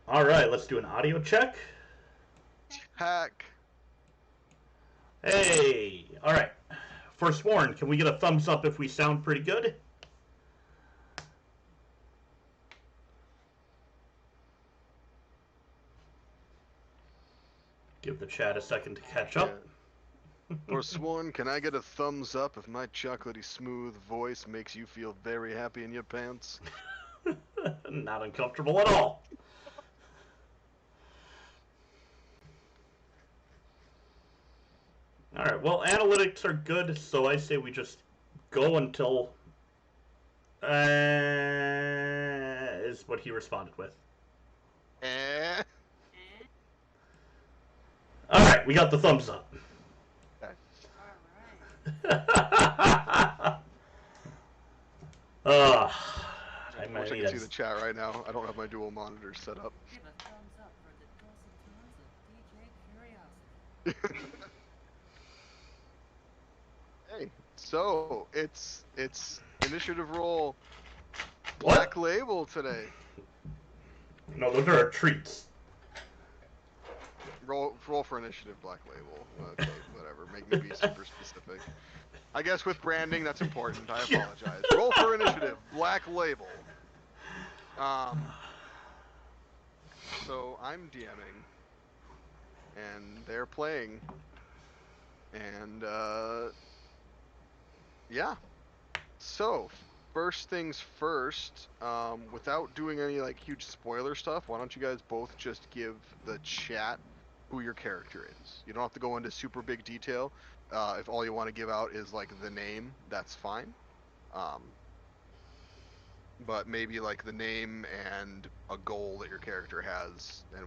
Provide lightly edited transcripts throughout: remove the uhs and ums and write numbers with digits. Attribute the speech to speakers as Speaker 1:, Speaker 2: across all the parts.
Speaker 1: All right, let's do an audio check.
Speaker 2: Hack.
Speaker 1: Hey, all right. Forsworn, can we get a thumbs up if we sound pretty good? Give the chat a second to catch up.
Speaker 2: Forsworn, can I get a thumbs up if my chocolatey smooth voice makes you feel very happy in your pants?
Speaker 1: Not uncomfortable at all. All right, well, analytics are good, so I say we just go until is what he responded with.
Speaker 2: Eh?
Speaker 1: All right, we got the thumbs up.
Speaker 2: Okay.
Speaker 1: uh,
Speaker 2: I wish I could see the chat right now. I don't have my dual monitors set up.
Speaker 3: Give a thumbs up for the dulcet tones of DJ Curiosity.
Speaker 2: Hey, so it's initiative roll Black Label today.
Speaker 1: No, those are our treats.
Speaker 2: Roll for initiative Black Label. Okay, whatever. Make me be super specific. I guess with branding that's important. I apologize. Roll for initiative Black Label. So I'm DMing, and they're playing, and yeah. So first things first, without doing any like huge spoiler stuff, why don't you guys both just give the chat who your character is? You don't have to go into super big detail. If all you want to give out is like the name, that's fine. But maybe like the name and a goal that your character has, and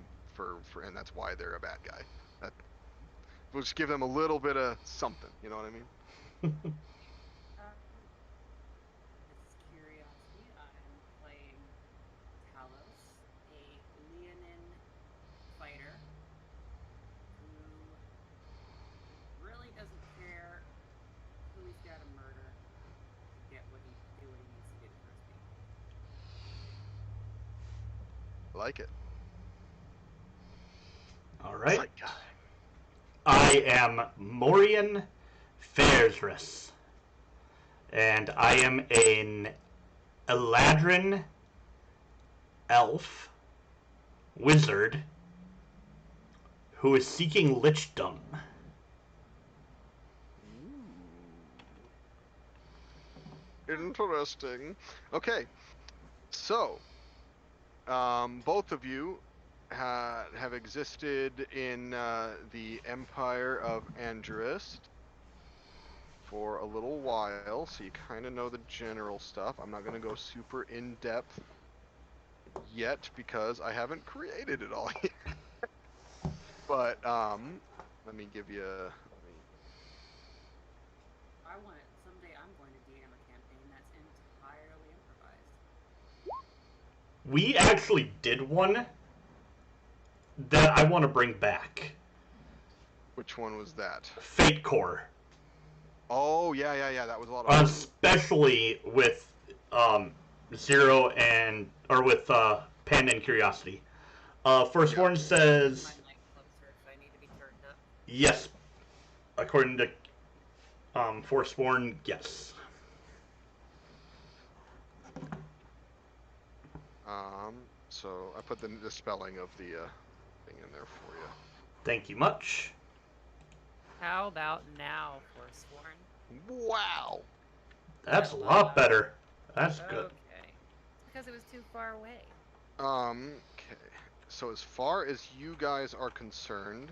Speaker 2: and that's why they're a bad guy. That we'll just give them a little bit of something. You know what I mean?
Speaker 3: This is Curiosity. I'm playing Talos, a Leonin fighter who really doesn't care who he's got to murder to get what he do what he needs to do for his people.
Speaker 2: Like it.
Speaker 1: All right.
Speaker 2: PsychGuy.
Speaker 1: I am Morian Faerzress, and I am an Eladrin elf wizard who is seeking lichdom.
Speaker 2: Interesting. Okay, so both of you have existed in the Empire of Angerist for a little while, so you kind of know the general stuff. I'm not going to go super in depth yet because I haven't created it all yet. But let me give you.
Speaker 3: Someday I'm going to DM a campaign that's entirely improvised.
Speaker 1: We actually did one that I want to bring back.
Speaker 2: Which one was that?
Speaker 1: Fate Core.
Speaker 2: Oh yeah. That was a lot of fun.
Speaker 1: Especially with Zero or with Panda and Curiosity. Forsworn says
Speaker 3: My mic closer if I need to be turned up.
Speaker 1: yes. According to Forsworn, yes.
Speaker 2: So I put the spelling of the thing in there for you.
Speaker 1: Thank you much.
Speaker 3: How about now, Forsworn?
Speaker 2: Wow.
Speaker 1: That's a lot better. That's good.
Speaker 3: Okay. Because it was too far away.
Speaker 2: Okay. So as far as you guys are concerned,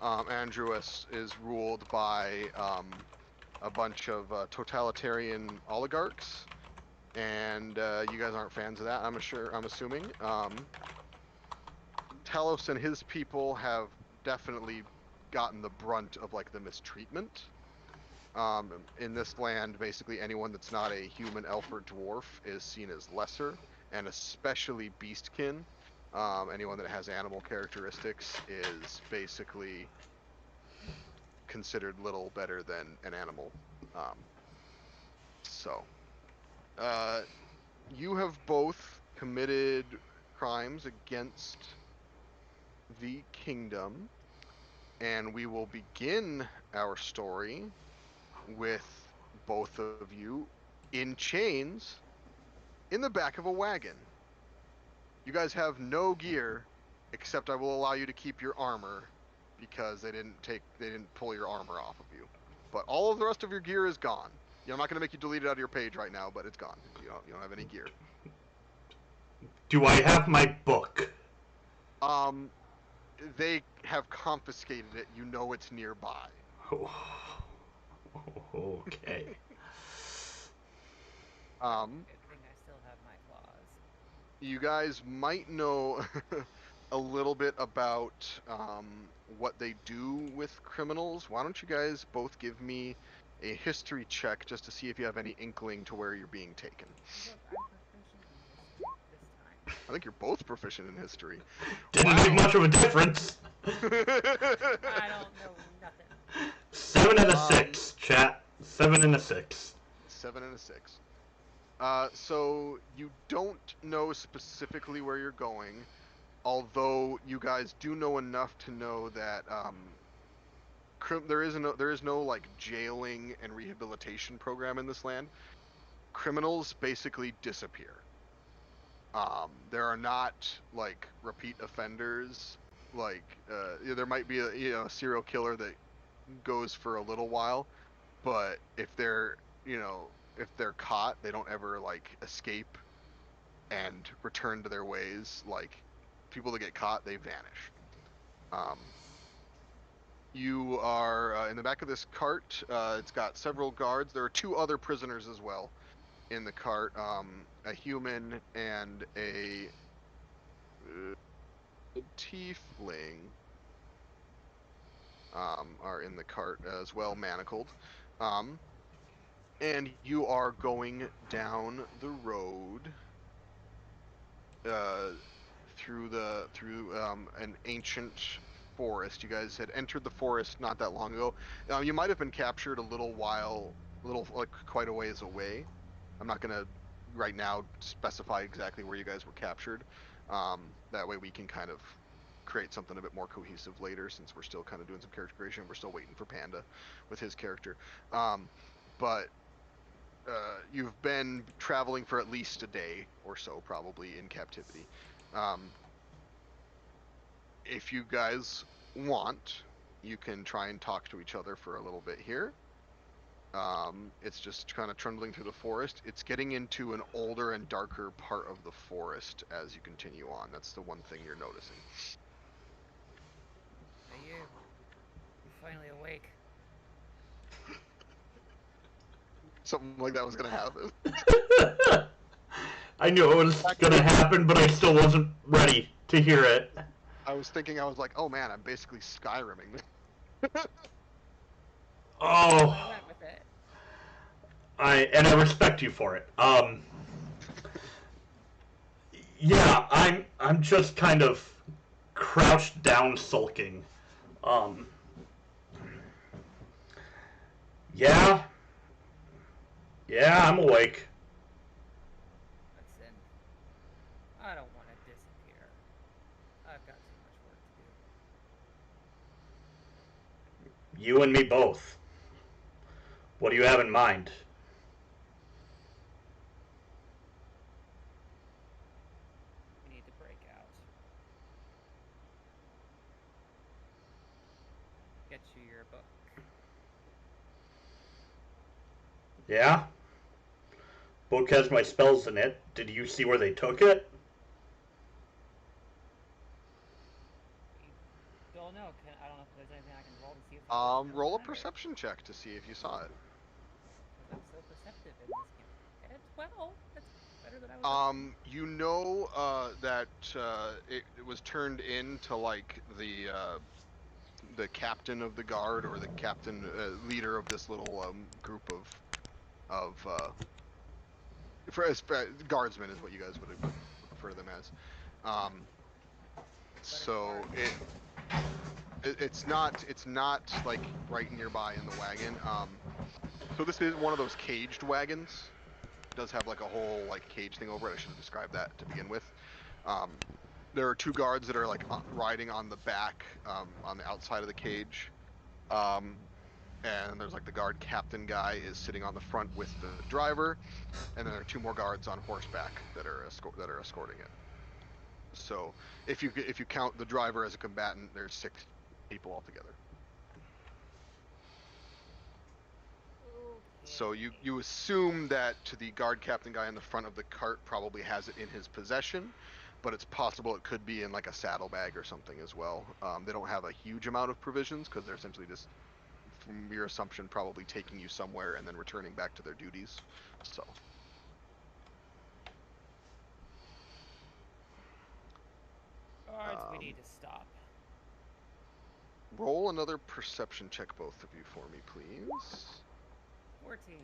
Speaker 2: Andrews is ruled by a bunch of totalitarian oligarchs, and you guys aren't fans of that. I'm assuming. Talos and his people have definitely gotten the brunt of like the mistreatment. In this land, basically anyone that's not a human, elf, or dwarf is seen as lesser, and especially beastkin. Anyone that has animal characteristics is basically considered little better than an animal. You have both committed crimes against the kingdom, and we will begin our story with both of you in chains in the back of a wagon. You guys have no gear, except I will allow you to keep your armor because they didn't pull your armor off of you. But all of the rest of your gear is gone. I'm not going to make you delete it out of your page right now, but it's gone. You don't have any gear.
Speaker 1: Do I have my book?
Speaker 2: They have confiscated it. You know it's nearby.
Speaker 1: Oh, okay.
Speaker 3: Good thing I still have my claws.
Speaker 2: You guys might know a little bit about what they do with criminals. Why don't you guys both give me a history check just to see if you have any inkling to where you're being taken.
Speaker 3: Look, I'm proficient in history this time.
Speaker 2: I think you're both proficient in history.
Speaker 1: Didn't make much of a difference.
Speaker 3: I don't know nothing.
Speaker 1: 7 and a 6, chat. 7 and a 6.
Speaker 2: 7 and a 6. So you don't know specifically where you're going, although you guys do know enough to know that there is no like jailing and rehabilitation program in this land. Criminals basically disappear. There are not like repeat offenders. Like there might be a serial killer that goes for a little while, but if they're caught, they don't ever like escape and return to their ways. Like people that get caught, they vanish. You are in the back of this cart. It's got several guards. There are 2 other prisoners as well in the cart. A human and a tiefling are in the cart as well, manacled. And you are going down the road through an ancient forest. You guys had entered the forest not that long ago. You might have been captured quite a ways away. I'm not gonna right now specify exactly where you guys were captured. That way we can kind of create something a bit more cohesive later, since we're still kind of doing some character creation. We're still waiting for Panda with his character. But you've been traveling for at least a day or so, probably in captivity. If you guys want, you can try and talk to each other for a little bit here. It's just kind of trundling through the forest. It's getting into an older and darker part of the forest as you continue on. That's the one thing you're noticing.
Speaker 3: Hey, you're finally awake.
Speaker 2: Something like that was gonna happen.
Speaker 1: I knew it was gonna happen, but I still wasn't ready to hear it.
Speaker 2: I was like, oh man, I'm basically Skyrimming.
Speaker 1: Oh.
Speaker 3: I went with it.
Speaker 1: I respect you for it. Yeah, I'm just kind of crouched down, sulking. Yeah, I'm awake.
Speaker 3: Listen, I don't want to disappear. I've got too much work to do.
Speaker 1: You and me both. What do you have in mind?
Speaker 3: We need to break out. Get you your book.
Speaker 1: Yeah? Book has my spells in it. Did you see where they took it?
Speaker 3: Don't know. I don't know if there's anything I can roll to see if
Speaker 2: Roll a perception check to see if you saw it.
Speaker 3: I'm so perceptive in this game. It's 12. That's better than I was.
Speaker 2: You know that it was turned in to like the captain of the guard, or the captain leader of this little group of guardsmen is what you guys would refer to them as. So it's not like right nearby in the wagon. So this is one of those caged wagons. It does have like a whole like cage thing over it. I should have described that to begin with. There are 2 guards that are like riding on the back, on the outside of the cage. And there's like the guard captain guy is sitting on the front with the driver, and then there are 2 more guards on horseback that are escorting it. So if you count the driver as a combatant, there's 6 people altogether. So you assume that the guard captain guy in the front of the cart probably has it in his possession, but it's possible it could be in like a saddlebag or something as well. They don't have a huge amount of provisions because they're essentially just, from your assumption, probably taking you somewhere and then returning back to their duties. So.
Speaker 4: Guards, we need to stop.
Speaker 2: Roll another perception check, both of you, for me, please.
Speaker 4: 14.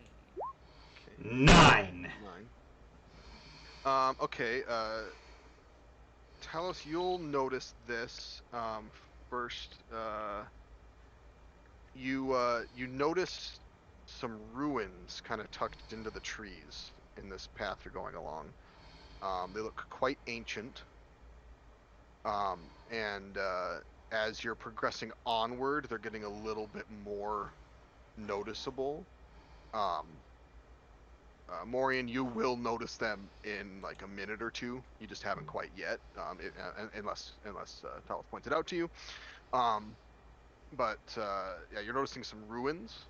Speaker 2: Okay.
Speaker 1: 9.
Speaker 2: 9. Okay, Talos, you'll notice this. First, you notice some ruins kind of tucked into the trees in this path you're going along. They look quite ancient. And as you're progressing onward, they're getting a little bit more noticeable. Morian, you will notice them in like a minute or 2. You just haven't quite yet, unless Talos points it out to you. But yeah, you're noticing some ruins,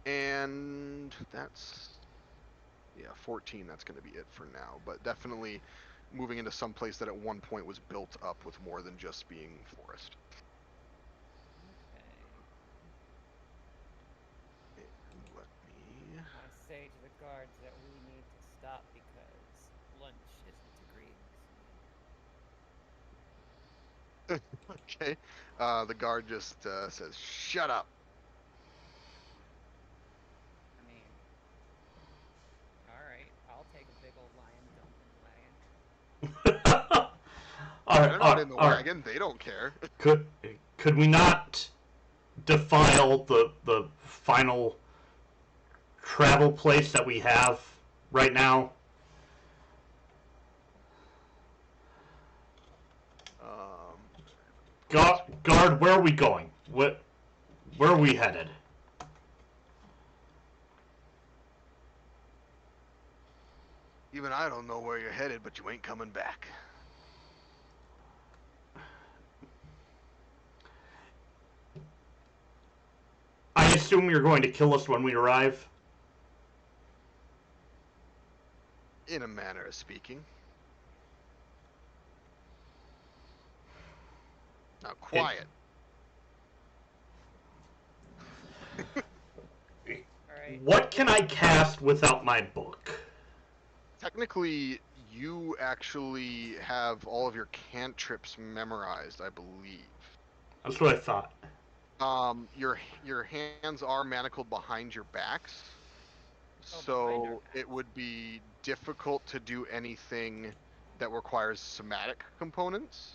Speaker 2: and that's 14. That's going to be it for now. But definitely moving into some place that at one point was built up with more than just being forest.
Speaker 4: Okay.
Speaker 2: Let me.
Speaker 4: I say to the guards that we need to stop because lunch isn't agreeing.
Speaker 2: Okay. The guard just says, "Shut up."
Speaker 4: I mean, alright, I'll take a big old lion dump in the wagon.
Speaker 2: They're not in the wagon. They don't care.
Speaker 1: Could we not defile the final travel place that we have right now? Guard, where are we going? Where are we headed?
Speaker 2: Even I don't know where you're headed, but you ain't coming back.
Speaker 1: I assume you're going to kill us when we arrive?
Speaker 2: In a manner of speaking. Now, quiet.
Speaker 4: Alright.
Speaker 1: What can I cast without my book?
Speaker 2: Technically, you actually have all of your cantrips memorized, I believe.
Speaker 1: That's what I thought.
Speaker 2: Your hands are manacled behind your backs, so it would be difficult to do anything that requires somatic components,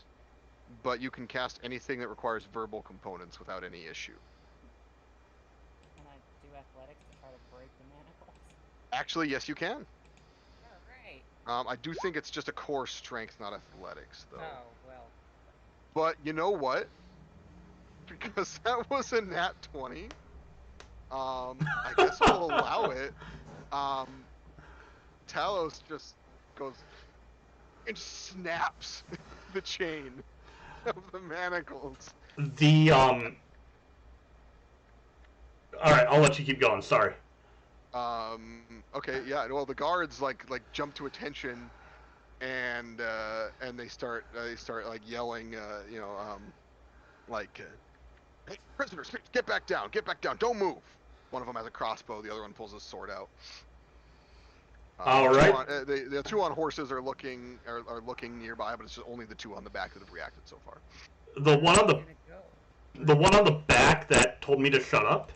Speaker 2: but you can cast anything that requires verbal components without any issue.
Speaker 4: Can I do athletics to try to break the manacles?
Speaker 2: Actually, yes, you can.
Speaker 4: Alright.
Speaker 2: I do think it's just a core strength, not athletics, though.
Speaker 4: Oh, well.
Speaker 2: But you know what? Because that was a nat 20. I guess we'll allow it. Talos just goes and snaps the chain of the manacles.
Speaker 1: Alright, I'll let you keep going, sorry.
Speaker 2: Okay, yeah, well, the guards like jump to attention, and they start like yelling, hey, prisoners, get back down, don't move. One of them has a crossbow, the other one pulls his sword out.
Speaker 1: All right.
Speaker 2: The 2 on horses are looking nearby, but it's just only the 2 on the back that have reacted so far.
Speaker 1: The one on the back that told me to shut up.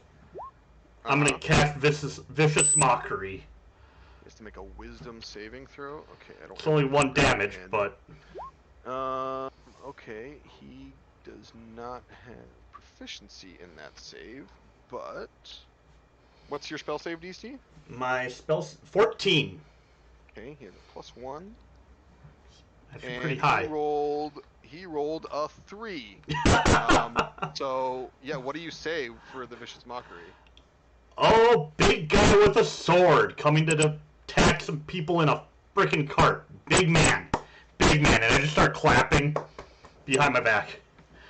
Speaker 1: I'm gonna cast vicious mockery.
Speaker 2: Just to make a wisdom saving throw. Okay, I don't.
Speaker 1: It's only 1 damage, but.
Speaker 2: Okay, he does not have proficiency in that save, but what's your spell save DC?
Speaker 1: My spell's 14.
Speaker 2: Okay, he has a +1.
Speaker 1: Actually, pretty high.
Speaker 2: He rolled a 3. So yeah, what do you say for the vicious mockery?
Speaker 1: Oh, big guy with a sword coming to attack some people in a freaking cart. Big man, and I just start clapping behind my back.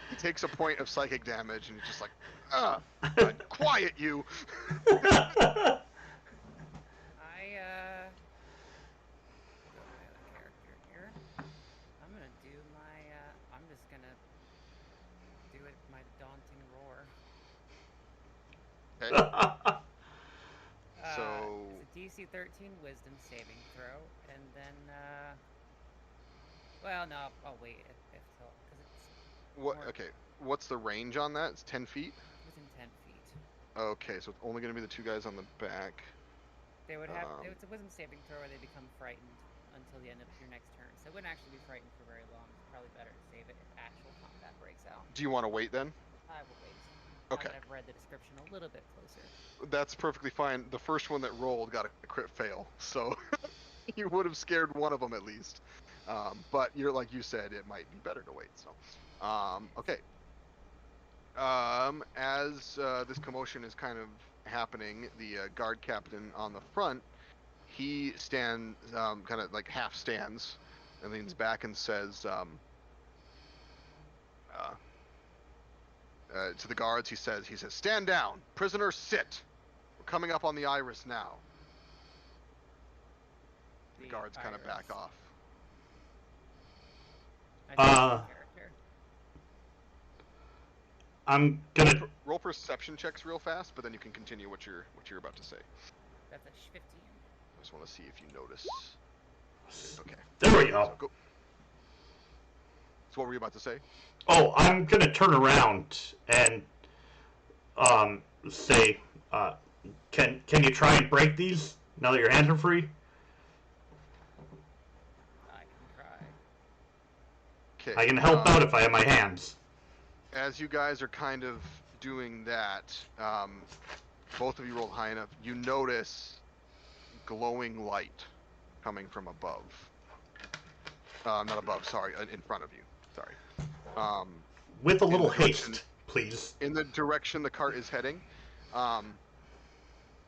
Speaker 2: He takes a point of psychic damage and he's just like, quiet you.
Speaker 4: Go to my other character here. I'm gonna do my, I'm just gonna do it my daunting roar.
Speaker 2: Okay. So
Speaker 4: it's a DC 13 Wisdom saving throw, and then, well, no, I'll wait if till, because it's...
Speaker 2: what? Okay, what's the range on that? It's 10 feet?
Speaker 4: Within 10 feet.
Speaker 2: Okay, so it's only going to be the 2 guys on the back.
Speaker 4: They would have, it's a Wisdom saving throw where they become frightened until the end of your next turn, so it wouldn't actually be frightened for very long. It's probably better to save it if actual combat breaks out.
Speaker 2: Do you want to wait then?
Speaker 4: I will wait.
Speaker 2: Okay.
Speaker 4: I've read the description a little bit closer.
Speaker 2: That's perfectly fine. The first one that rolled got a crit fail, so you would have scared one of them at least. But you're like you said, it might be better to wait. So, okay. As this commotion is kind of happening, the guard captain on the front, he stands, kind of like half stands, and leans back and says, to the guards, he says, "Stand down, prisoners, sit. We're coming up on the iris now." The guards kind of back off.
Speaker 1: I'm gonna
Speaker 2: roll perception checks real fast, but then you can continue what you're about to say.
Speaker 4: That's a 15.
Speaker 2: I just want to see if you notice. Okay.
Speaker 1: There we go.
Speaker 2: So what were you about to say?
Speaker 1: Oh, I'm gonna turn around and say, can you try and break these now that your hands are free?
Speaker 4: I can try.
Speaker 2: Okay.
Speaker 1: I can help out if I have my hands.
Speaker 2: As you guys are kind of doing that, both of you rolled high enough. You notice glowing light coming from above. Not above, sorry, in front of you. Sorry.
Speaker 1: With a little haste, please.
Speaker 2: In the direction the cart is heading,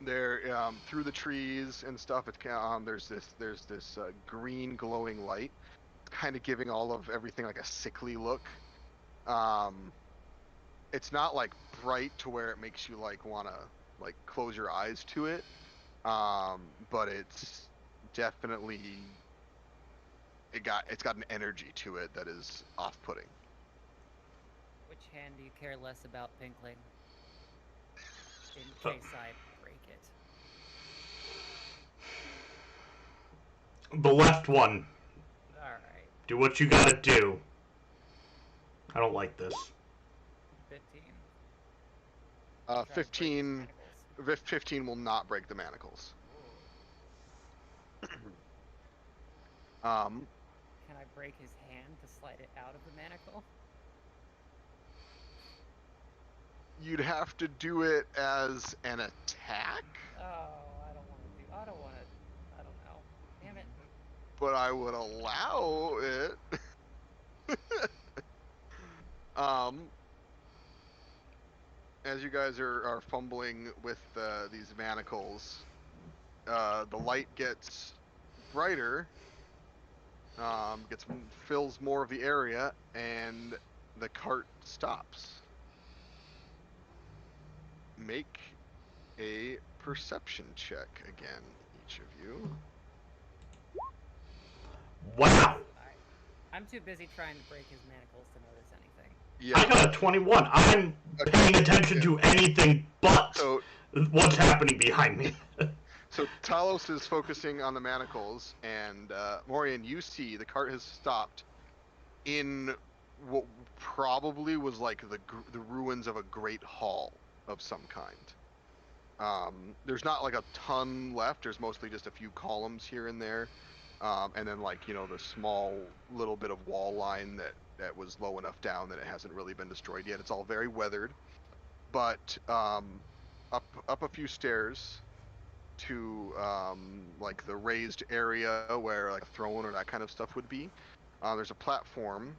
Speaker 2: there through the trees and stuff. There's this green glowing light, kind of giving all of everything like a sickly look. It's not like bright to where it makes you like wanna like close your eyes to it, but it's definitely it's got an energy to it that is off-putting.
Speaker 4: Which hand do you care less about, Pinkling? In case I break it.
Speaker 1: The left one.
Speaker 4: Alright.
Speaker 1: Do what you gotta do. I don't like this.
Speaker 4: 15.
Speaker 2: 15 will not break the manacles.
Speaker 4: Can I break his hand to slide it out of the manacle?
Speaker 2: You'd have to do it as an attack.
Speaker 4: Oh, I don't know. Damn it.
Speaker 2: But I would allow it. As you guys are fumbling with these manacles, the light gets brighter, fills more of the area, and the cart stops. Make a perception check again, each of you.
Speaker 1: Wow.
Speaker 4: I'm too busy trying to break his manacles to notice anything.
Speaker 2: Yeah.
Speaker 1: I got a 21. I'm paying attention to anything but what's happening behind me.
Speaker 2: So Talos is focusing on the manacles, and Morian, you see the cart has stopped in what probably was like the ruins of a great hall of some kind. There's not like a ton left. There's mostly just a few columns here and there, and then like the small little bit of wall line that was low enough down that it hasn't really been destroyed yet. It's all very weathered, but up a few stairs, to like the raised area where like a throne or that kind of stuff would be. There's a platform,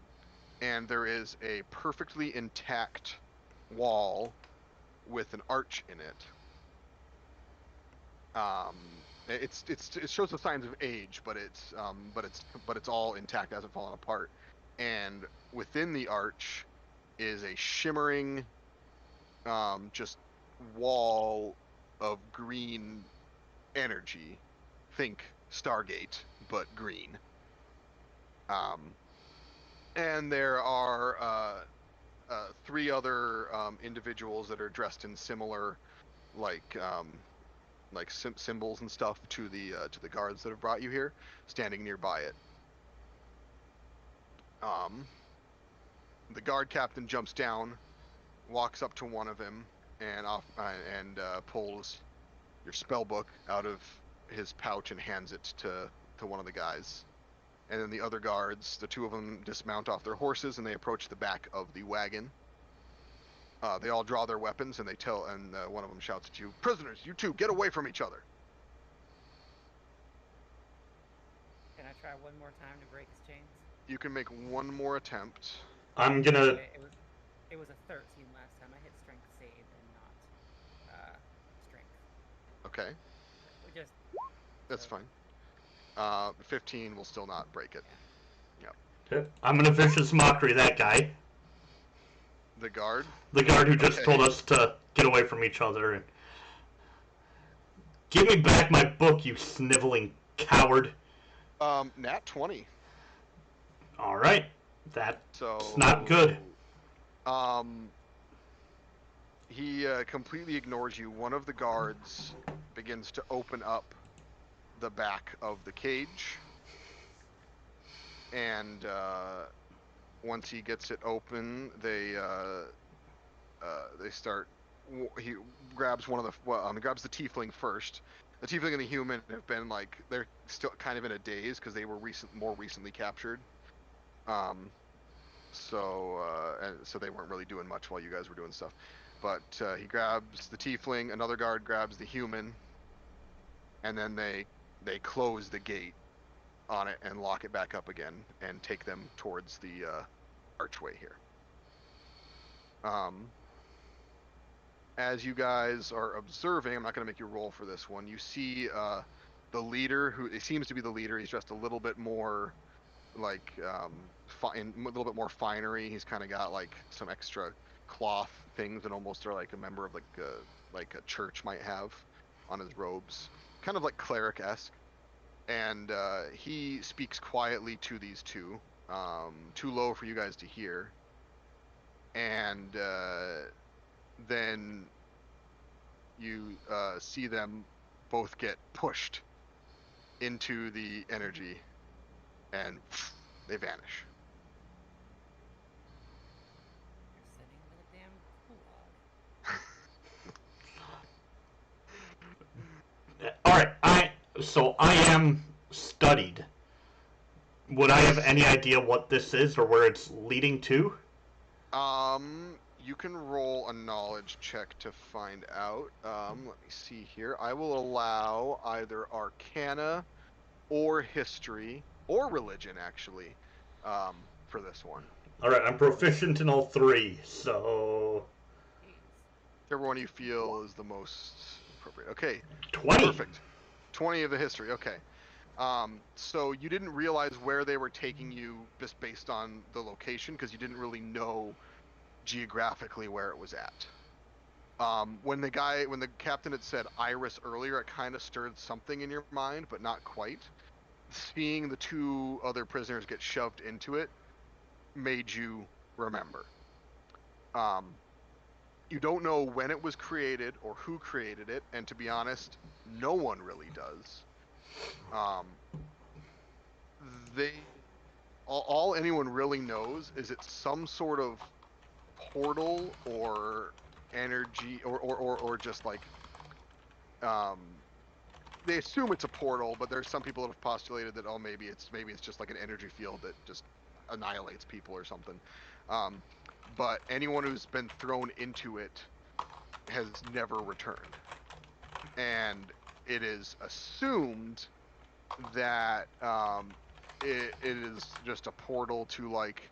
Speaker 2: and there is a perfectly intact wall with an arch in it. It shows the signs of age, but it's all intact, hasn't fallen apart. And within the arch is a shimmering, just wall of green energy. Think Stargate, but green. And there are 3 other individuals that are dressed in similar, like symbols and stuff to the guards that have brought you here, standing nearby it. The guard captain jumps down, walks up to one of them, and pulls your spell book out of his pouch and hands it to one of the guys. And then the other guards, the 2 of them, dismount off their horses and they approach the back of the wagon. They all draw their weapons and one of them shouts at you, "Prisoners, you 2, get away from each other."
Speaker 4: Can I try one more time to break his chains?
Speaker 2: You can make one more attempt.
Speaker 1: I'm gonna.
Speaker 4: It was a 13 last time. I hit strength save and not strength.
Speaker 2: Okay. That's fine. 15 will still not break it.
Speaker 4: Yeah.
Speaker 2: Yep.
Speaker 1: I'm gonna vicious mockery that guy.
Speaker 2: The guard?
Speaker 1: The guard who just told us to get away from each other. And give me back my book, you sniveling coward.
Speaker 2: Nat 20.
Speaker 1: Alright. That's not good.
Speaker 2: He completely ignores you. One of the guards begins to open up the back of the cage. And once he gets it open, they start. He grabs one of the. He grabs the tiefling first. The tiefling and the human have been like, they're still kind of in a daze because they were more recently captured. So they weren't really doing much while you guys were doing stuff. But he grabs the tiefling. Another guard grabs the human, and then they close the gate on it and lock it back up again and take them towards the archway here. As you guys are observing, I'm not going to make you roll for this one. You see the leader, who it seems to be the leader. He's dressed a little bit more like a little bit more finery. He's kind of got like some extra cloth things that almost are like a member of like a church might have on his robes, kind of like Cleric-esque. And he speaks quietly to these 2, too low for you guys to hear. And then you see them both get pushed into the energy, and they vanish.
Speaker 4: You're sitting in a damn gulag.
Speaker 1: Alright, so I am studied. Would I have any idea what this is or where it's leading to?
Speaker 2: You can roll a knowledge check to find out. Let me see here. I will allow either Arcana or History or Religion, actually, for this one.
Speaker 1: Alright, I'm proficient in all 3, so...
Speaker 2: Whichever one you feel is the most appropriate. Okay.
Speaker 1: 20!
Speaker 2: Perfect. 20 of the History, okay. So you didn't realize where they were taking you just based on the location, because you didn't really know geographically where it was at. When the captain had said Iris earlier, it kind of stirred something in your mind, but not quite. Seeing the 2 other prisoners get shoved into it made you remember. You don't know when it was created or who created it, and to be honest, no one really does. All anyone really knows is it's some sort of portal or energy or just like they assume it's a portal, but there's some people that have postulated that maybe it's just like an energy field that just annihilates people or something. But anyone who's been thrown into it has never returned. And it is assumed that it is just a portal to like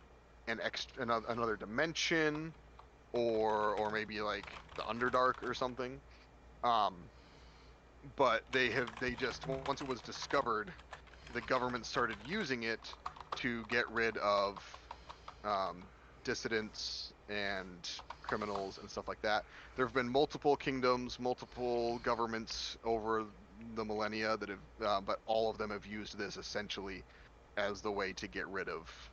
Speaker 2: another dimension, or maybe like the Underdark or something. But they just, once it was discovered, the government started using it to get rid of dissidents and criminals and stuff like that. There have been multiple kingdoms, multiple governments over the millennia that have, but all of them have used this essentially as the way to get rid of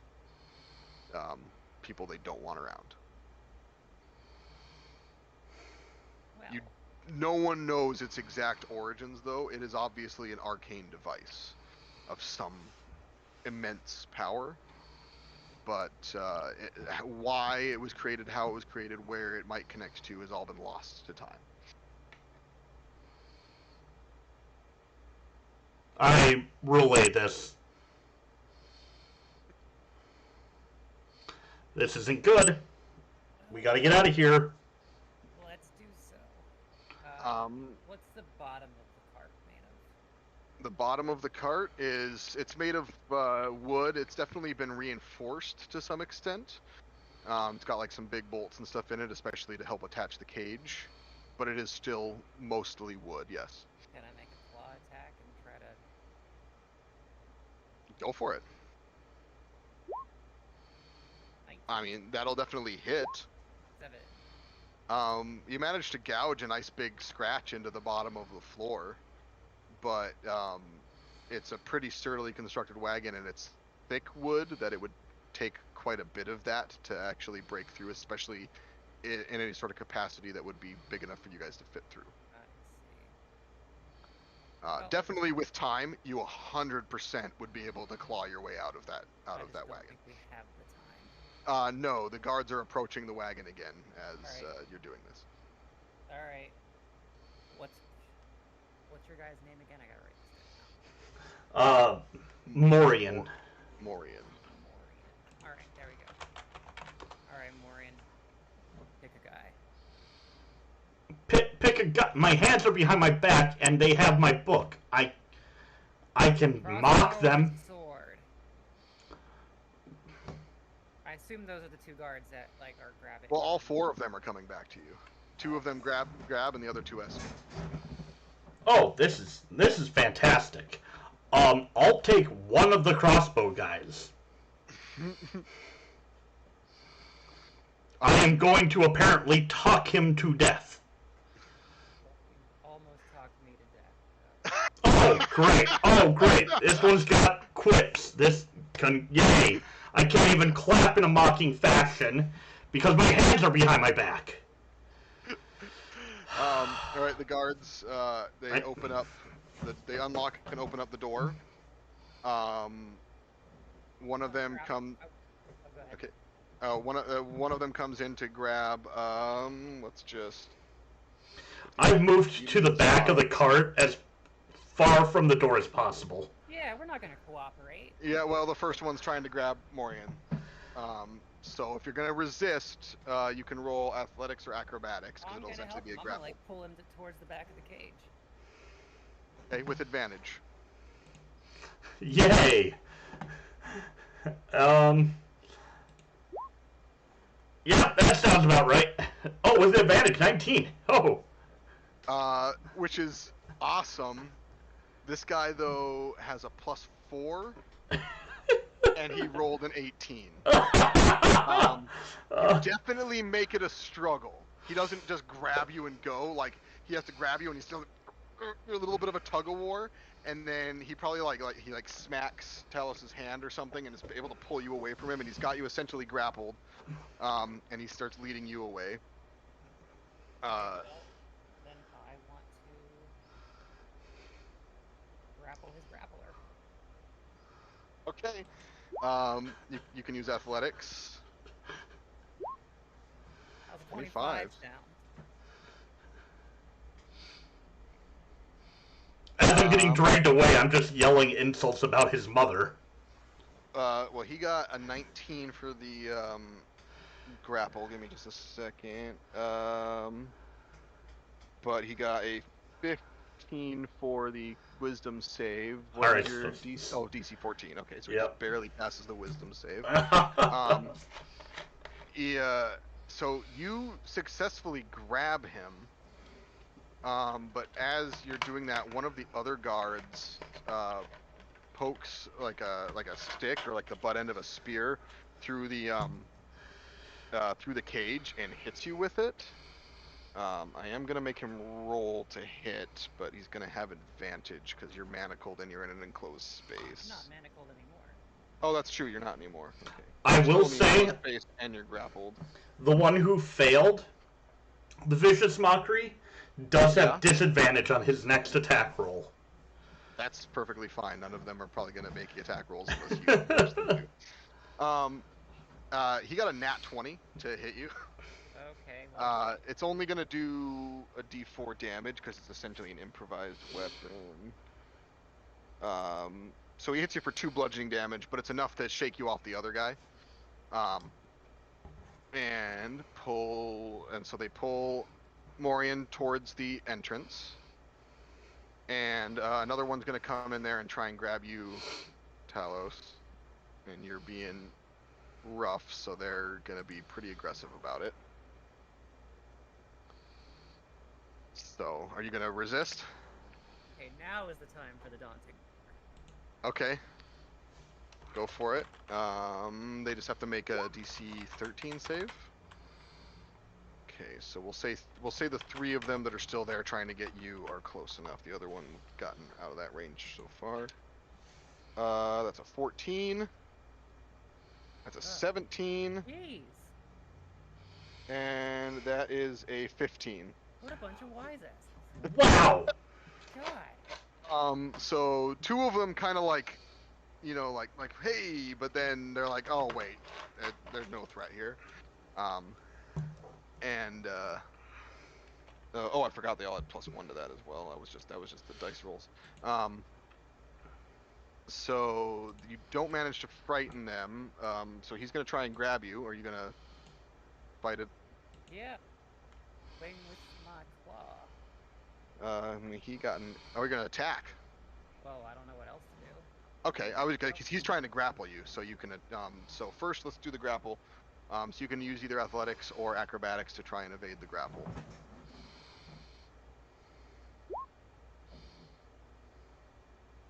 Speaker 2: people they don't want around.
Speaker 4: Well,
Speaker 2: No one knows its exact origins, though. It is obviously an arcane device of some immense power. But why it was created, how it was created, where it might connect to has all been lost to time.
Speaker 1: I relay this. This isn't good. We gotta get out of here.
Speaker 4: let's do so. What's the bottom of the cart made of?
Speaker 2: The bottom of the cart it's made of wood. It's definitely been reinforced to some extent. It's got like some big bolts and stuff in it, especially to help attach the cage. But it is still mostly wood, yes.
Speaker 4: Can I make a claw attack and try to...
Speaker 2: Go for it.
Speaker 4: 19,
Speaker 2: I mean, that'll definitely hit.
Speaker 4: 7.
Speaker 2: You managed to gouge a nice big scratch into the bottom of the floor, but it's a pretty sturdily constructed wagon, and it's thick wood that it would take quite a bit of that to actually break through, especially in any sort of capacity that would be big enough for you guys to fit through.
Speaker 4: I see.
Speaker 2: Definitely with time, you 100% would be able to claw your way out of that
Speaker 4: I just don't
Speaker 2: wagon.
Speaker 4: think we have the time.
Speaker 2: No, the guards are approaching the wagon again as
Speaker 4: Alright.
Speaker 2: you're doing this.
Speaker 4: All right. What's your guy's name again? I gotta write this down.
Speaker 1: Morian.
Speaker 2: Morian.
Speaker 4: Morian. All right, there we go. All right, Morian. Pick a guy.
Speaker 1: Pick a guy. My hands are behind my back, and they have my book. I can mock them.
Speaker 4: Sword. I assume those are the 2 guards that like are grabbing.
Speaker 2: Well, all 4 of them are coming back to you. 2 of them grab, and the other 2 escape.
Speaker 1: Oh, this is fantastic. I'll take one of the crossbow guys. I am going to apparently talk him to death.
Speaker 4: Almost talked me to death.
Speaker 1: Oh, great. Oh, great. This one's got quips. Yay. I can't even clap in a mocking fashion because my hands are behind my back.
Speaker 2: Alright, the guards, they open up, they unlock and open up the door. One of them come...
Speaker 4: Go ahead.
Speaker 2: Okay. One of them comes in to grab, let's just...
Speaker 1: I've moved to the back of the cart as far from the door as possible.
Speaker 4: Yeah, we're not gonna cooperate.
Speaker 2: Yeah, well, the first one's trying to grab Morian. So if you're gonna resist, you can roll athletics or acrobatics, because it'll essentially be a grapple.
Speaker 4: I'm gonna like pull him towards the back of the cage.
Speaker 2: Okay, with advantage.
Speaker 1: Yay! Yeah, that sounds about right. Oh, with advantage, 19. Oh.
Speaker 2: Which is awesome. This guy, though, has a +4, and he rolled an 18. You definitely make it a struggle. He doesn't just grab you and go. Like, he has to grab you, and he's still a little bit of a tug-of-war, and then he probably he smacks Talos' hand or something, and is able to pull you away from him, and he's got you essentially grappled, and he starts leading you away.
Speaker 4: Well, then I want to grapple his grappler.
Speaker 2: Okay. You can use athletics.
Speaker 4: How's a
Speaker 2: 25
Speaker 4: sound?
Speaker 1: As I'm getting dragged away, I'm just yelling insults about his mother.
Speaker 2: Well, he got a 19 for the grapple. Give me just a second. But he got a 16 for the wisdom save. What
Speaker 1: Alright,
Speaker 2: is your
Speaker 1: so-
Speaker 2: DC? Oh, DC 14. Okay, so he
Speaker 1: Yep.
Speaker 2: just barely passes the wisdom save.
Speaker 1: Um,
Speaker 2: Yeah. So you successfully grab him. But as you're doing that, one of the other guards pokes like a stick or like the butt end of a spear through the cage and hits you with it. I am gonna make him roll to hit, but he's gonna have advantage because you're manacled and you're in an enclosed space.
Speaker 4: I'm not manacled anymore.
Speaker 2: Oh, that's true. You're not anymore. Okay.
Speaker 1: I
Speaker 2: You're
Speaker 1: will
Speaker 2: still in the
Speaker 1: say,
Speaker 2: enclosed space and you're grappled.
Speaker 1: the one who failed the vicious mockery does have
Speaker 2: Yeah.
Speaker 1: disadvantage on his next attack roll.
Speaker 2: That's perfectly fine. None of them are probably gonna make attack rolls unless you force them to. He got a nat 20 to hit you.
Speaker 4: Okay. Well,
Speaker 2: It's only gonna do a D4 damage because it's essentially an improvised weapon. So he hits you for 2 bludgeoning damage, but it's enough to shake you off the other guy. And so they pull Morian towards the entrance. And another one's gonna come in there and try and grab you, Talos. And you're being rough, so they're gonna be pretty aggressive about it. So, are you gonna resist?
Speaker 4: okay, now is the time for the daunting.
Speaker 2: Okay. Go for it. They just have to make a DC 13 save. Okay, so we'll say the 3 of them that are still there trying to get you are close enough. The other one gotten out of that range so far. That's a 14. That's a 17,
Speaker 4: Jeez.
Speaker 2: and that is a 15.
Speaker 4: What a bunch of wise asses.
Speaker 1: Wow!
Speaker 4: God.
Speaker 2: So 2 of them kind of like, like hey, but then they're like, oh wait, there's no threat here. Oh, I forgot they all had +1 to that as well. That was just the dice rolls. So you don't manage to frighten them. So he's gonna try and grab you. Are you gonna fight it?
Speaker 4: Yeah. Swing with my claw.
Speaker 2: Are we gonna attack?
Speaker 4: Well, I don't know what else to do.
Speaker 2: Okay, because he's trying to grapple you, so you can. So first, let's do the grapple. So you can use either athletics or acrobatics to try and evade the grapple.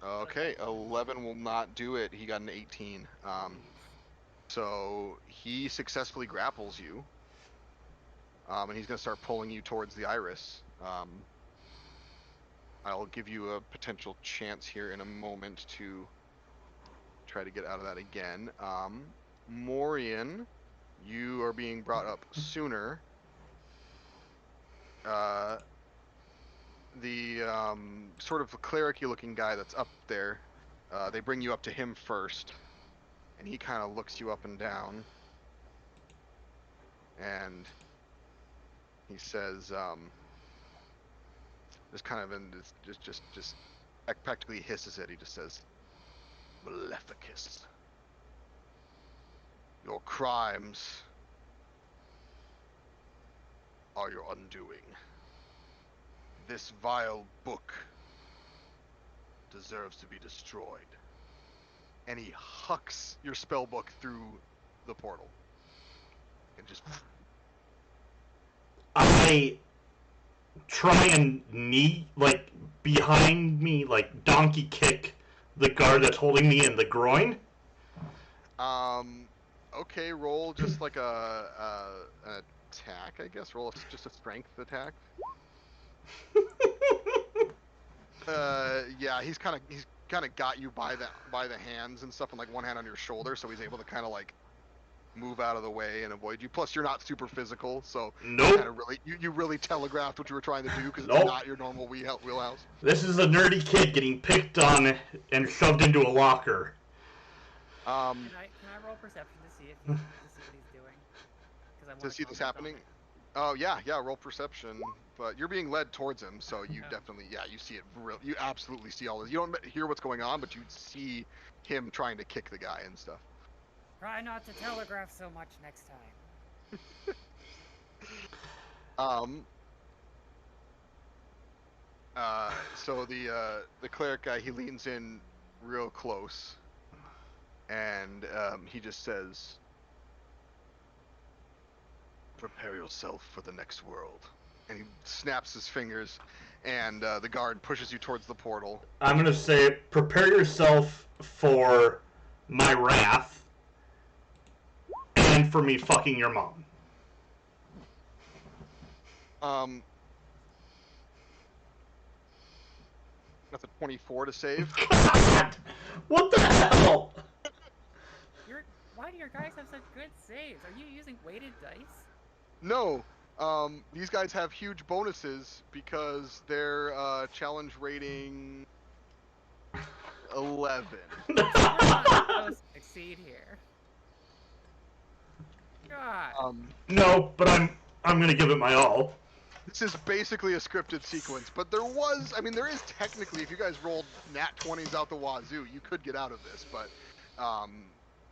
Speaker 2: Okay, 11 will not do it. He got an 18. So he successfully grapples you, and he's gonna start pulling you towards the iris. I'll give you a potential chance here in a moment to try to get out of that again. Morian, you are being brought up sooner. The sort of cleric-y looking guy that's up there, they bring you up to him first, and he kind of looks you up and down, and he says, just kind of in this, just practically hisses it. He just says, "Maleficus, your crimes are your undoing. This vile book deserves to be destroyed." And he hucks your spell book through the portal. And just...
Speaker 1: I try and behind me, donkey kick the guard that's holding me in the groin.
Speaker 2: Okay, roll just like an attack, I guess. Roll just a strength attack. Yeah, he's kind of got you by the hands and stuff, and one hand on your shoulder, so he's able to kind of move out of the way and avoid you. Plus, you're not super physical, so
Speaker 1: Nope.
Speaker 2: you really telegraphed what you were trying to do because
Speaker 1: Nope.
Speaker 2: it's not your normal wheelhouse.
Speaker 1: This is a nerdy kid getting picked on and shoved into a locker.
Speaker 4: Can I roll perception to see what he's doing?
Speaker 2: To see this happening? Oh yeah, roll perception. But you're being led towards him, so you definitely, you see it. You absolutely see all this. You don't hear what's going on, but you see him trying to kick the guy and stuff.
Speaker 4: Try not to telegraph so much next time.
Speaker 2: So the cleric guy, he leans in real close, and he just says, "Prepare yourself for the next world." And he snaps his fingers, and the guard pushes you towards the portal.
Speaker 1: I'm gonna say, prepare yourself for my wrath and for me fucking your mom.
Speaker 2: That's a 24 to save.
Speaker 1: God! What the hell?
Speaker 4: Why do your guys have such good saves? Are you using weighted dice?
Speaker 2: No, these guys have huge bonuses because they're challenge rating 11.
Speaker 4: We're not supposed to succeed here. God.
Speaker 1: No, but I'm gonna give it my all.
Speaker 2: This is basically a scripted sequence, but there is technically, if you guys rolled nat 20s out the wazoo, you could get out of this, but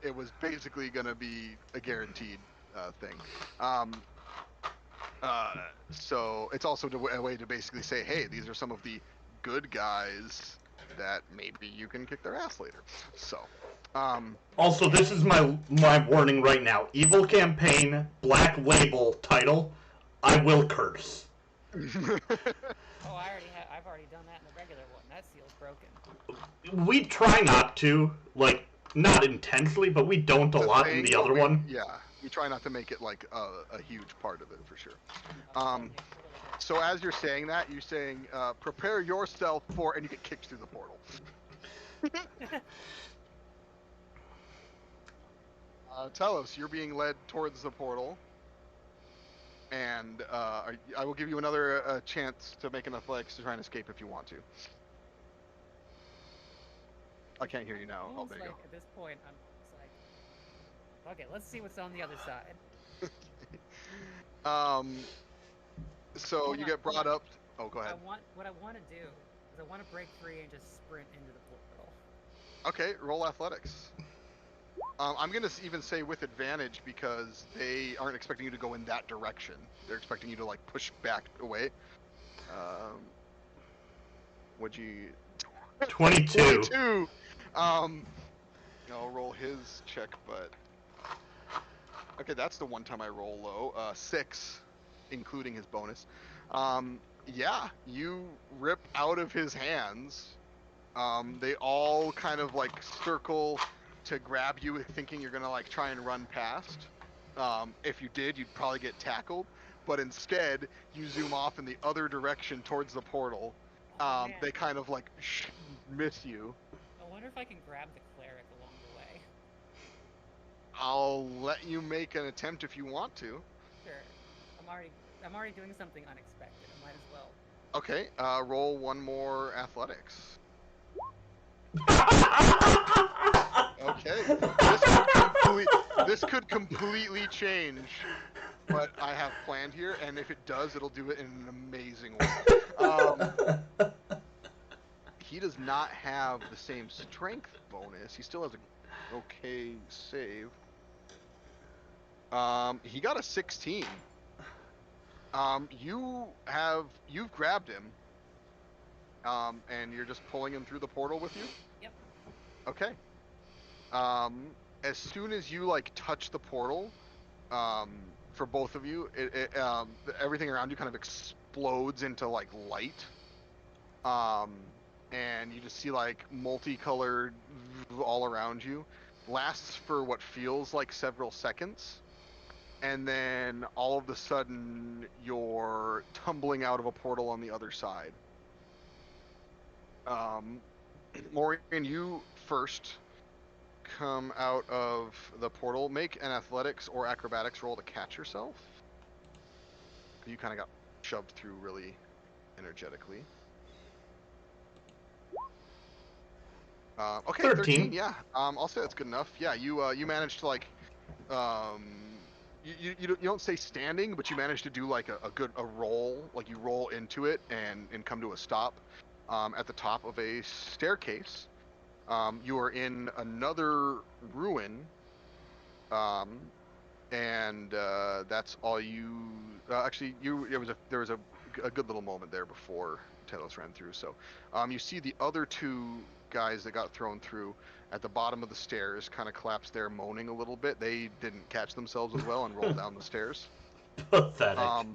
Speaker 2: it was basically going to be a guaranteed thing. So it's also a way to basically say, hey, these are some of the good guys that maybe you can kick their ass later. So.
Speaker 1: Also, this is my warning right now. Evil campaign, black label title. I will curse.
Speaker 4: Oh, I've already done that in the regular one. That seal's broken.
Speaker 1: We try not to, like, not intensely, but we don't a lot in the other one.
Speaker 2: Yeah, we try not to make it like a huge part of it for sure. So as you're saying that, you're saying, prepare yourself for, and you get kicked through the portal. Talos, you're being led towards the portal. And I will give you another chance to make an athletics to try and escape if you want to. I can't hear you now. Oh, there you go.
Speaker 4: At this point, I'm just like, okay, let's see what's on the other side.
Speaker 2: So you get brought up. Oh, go ahead.
Speaker 4: What I want to do is I want to break free and just sprint into the portal.
Speaker 2: Okay, roll athletics. I'm going to even say with advantage because they aren't expecting you to go in that direction. They're expecting you to, like, push back away. Would you...
Speaker 1: 22.
Speaker 2: 22! I'll roll his check, but... Okay, that's the one time I roll low. 6, including his bonus. Yeah, you rip out of his hands. They all kind of, like, circle... to grab you thinking you're gonna like try and run past. If you did, you'd probably get tackled, but instead you zoom off in the other direction towards the portal. They kind of like miss you.
Speaker 4: I wonder if I can grab the cleric along the way.
Speaker 2: I'll let you make an attempt if you want to.
Speaker 4: Sure. I'm already doing something unexpected. I might as well.
Speaker 2: Okay, roll one more athletics. Okay, this could completely change what I have planned here, and if it does, it'll do it in an amazing way. He does not have the same strength bonus. He still has a okay save. He got a 16. You've grabbed him. And you're just pulling him through the portal with you?
Speaker 4: Yep.
Speaker 2: Okay. As soon as you like touch the portal, for both of you, everything around you kind of explodes into like light. And you just see like multicolored all around you. Lasts for what feels like several seconds. And then all of a sudden you're tumbling out of a portal on the other side. Morian, you first come out of the portal. Make an athletics or acrobatics roll to catch yourself. You kind of got shoved through really energetically. Okay, 13. Yeah. I'll say that's good enough. Yeah, you managed to like, you don't stay standing, but you managed to do like a roll, like you roll into it and come to a stop. At the top of a staircase. You are in another ruin, and that's all you. Actually, there was a good little moment there before Talos ran through. So you see the other two guys that got thrown through at the bottom of the stairs kind of collapsed there, moaning a little bit. They didn't catch themselves as well and rolled down the stairs.
Speaker 1: Pathetic.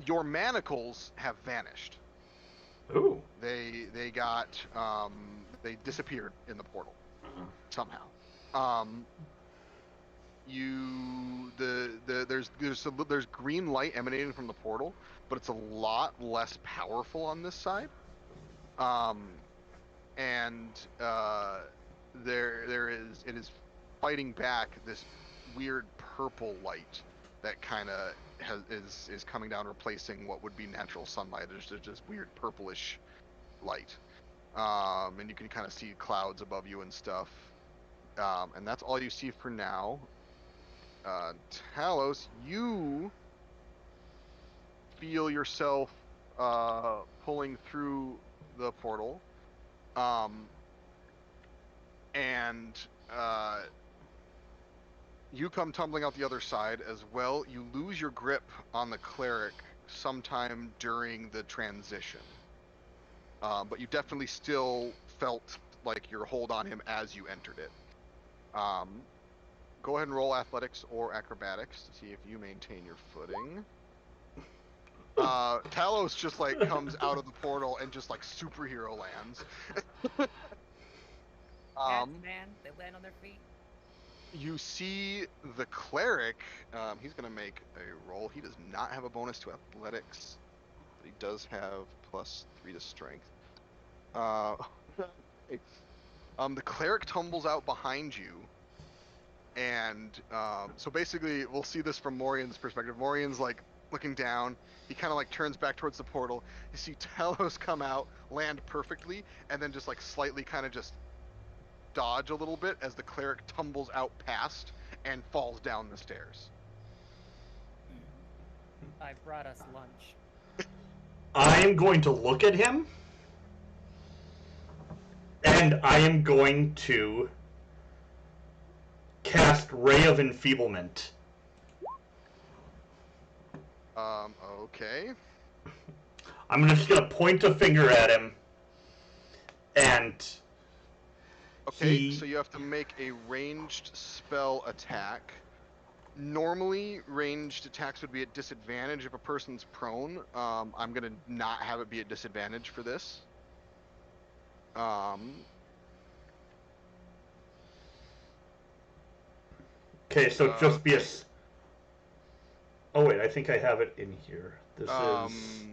Speaker 2: Your manacles have vanished.
Speaker 1: Ooh.
Speaker 2: They got they disappeared in the portal somehow. There's green light emanating from the portal, but it's a lot less powerful on this side. It is fighting back this weird purple light that kind of is coming down, replacing what would be natural sunlight. There's just weird purplish light, and you can kind of see clouds above you and stuff. And that's all you see for now. Talos, you feel yourself pulling through the portal, and you come tumbling out the other side as well. You lose your grip on the cleric sometime during the transition, but you definitely still felt like your hold on him as you entered it. Go ahead and roll athletics or acrobatics to see if you maintain your footing. Talos just like comes out of the portal and just like superhero lands.
Speaker 4: Cats, man, they land on their feet.
Speaker 2: You see the cleric. He's gonna make a roll. He does not have a bonus to athletics, but he does have +3 to strength. The cleric tumbles out behind you, and so basically we'll see this from Morian's perspective. Morian's like looking down. He kind of like turns back towards the portal. You see Talos come out, land perfectly, and then just like slightly kind of just dodge a little bit as the cleric tumbles out past and falls down the stairs.
Speaker 4: I brought us lunch.
Speaker 1: I am going to look at him, and I am going to cast Ray of Enfeeblement.
Speaker 2: Okay.
Speaker 1: I'm just gonna point a finger at him, and
Speaker 2: okay, so you have to make a ranged spell attack. Normally, ranged attacks would be at disadvantage if a person's prone. I'm gonna not have it be at disadvantage for this.
Speaker 1: Okay, so just be a. Oh wait, I think I have it in here. This is.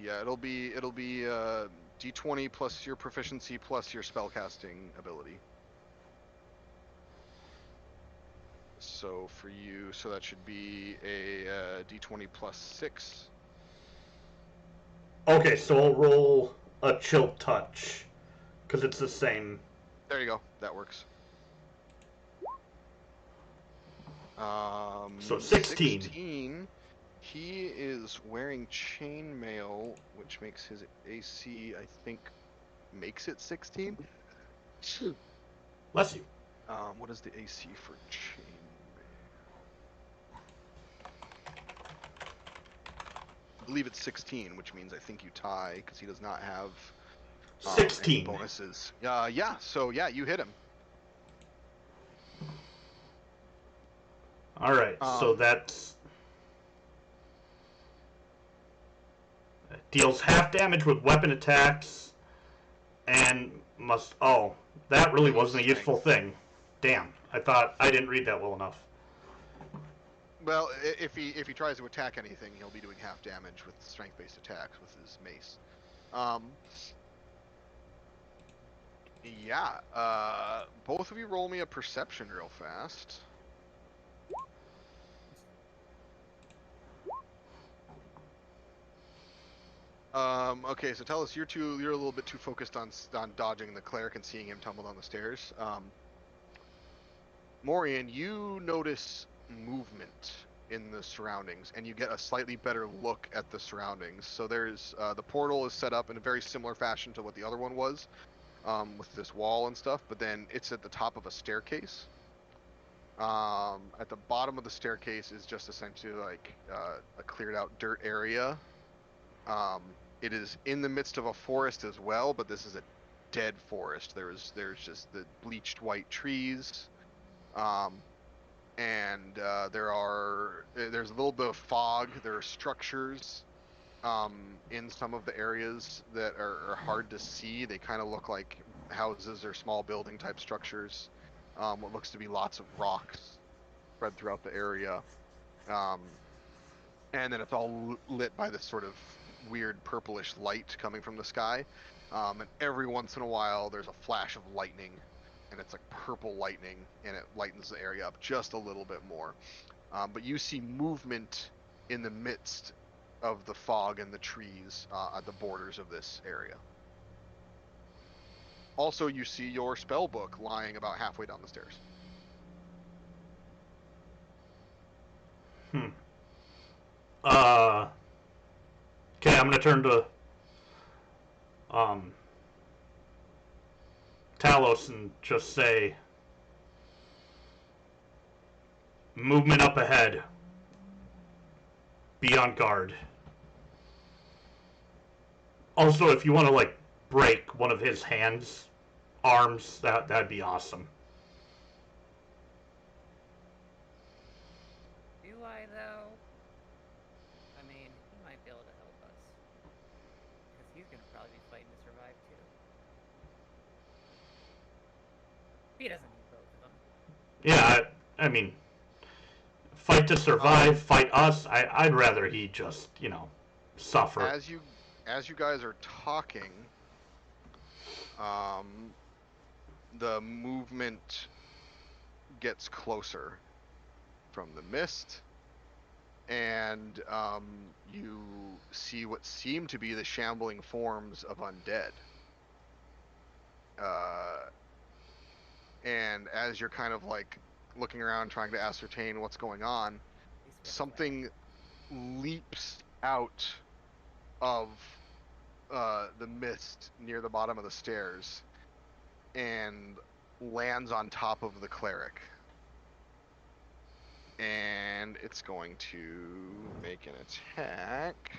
Speaker 2: Yeah, it'll be D20 plus your proficiency plus your spellcasting ability. So for you, so that should be a D20 plus 6.
Speaker 1: Okay, so I'll roll a chill touch, because it's the same.
Speaker 2: There you go. That works.
Speaker 1: So 16.
Speaker 2: 16. He is wearing chainmail, which makes his AC, I think, makes it 16.
Speaker 1: Bless you.
Speaker 2: What is the AC for chainmail? I believe it's 16, which means I think you tie because he does not have
Speaker 1: 16
Speaker 2: any bonuses. Yeah. So yeah, you hit him.
Speaker 1: All right, so that's deals half damage with weapon attacks, and must. Oh, that really wasn't a useful thing. Damn, I thought I didn't read that well enough.
Speaker 2: Well, if he tries to attack anything, he'll be doing half damage with strength-based attacks with his mace. Yeah. Both of you roll me a perception real fast. Okay, so tell us, you're a little bit too focused on dodging the cleric and seeing him tumble down the stairs. Morian, you notice movement in the surroundings, and you get a slightly better look at the surroundings. So there's the portal is set up in a very similar fashion to what the other one was, with this wall and stuff, but then it's at the top of a staircase. At the bottom of the staircase is just essentially like a cleared out dirt area. It is in the midst of a forest as well, but this is a dead forest. There's just the bleached white trees, and there's a little bit of fog. There are structures in some of the areas that are hard to see. They kind of look like houses or small building type structures. What looks to be lots of rocks spread throughout the area, and then it's all lit by this sort of weird purplish light coming from the sky, and every once in a while there's a flash of lightning, and it's like purple lightning, and it lightens the area up just a little bit more. But you see movement in the midst of the fog and the trees at the borders of this area. Also, you see your spell book lying about halfway down the stairs.
Speaker 1: Okay, I'm gonna turn to Talos and just say, movement up ahead. Be on guard. Also, if you want to like break one of his arms, that'd be awesome.
Speaker 4: Do I though? I mean, he might be able to help us. Because he's gonna probably be fighting to survive too. He doesn't need both of them.
Speaker 1: Yeah, I mean, fight to survive, fight us. I'd rather he just, suffer.
Speaker 2: As you guys are talking, the movement gets closer from the mist, and you see what seem to be the shambling forms of undead. And as you're kind of like looking around trying to ascertain what's going on, something leaps out of the mist near the bottom of the stairs and lands on top of the cleric. And it's going to make an attack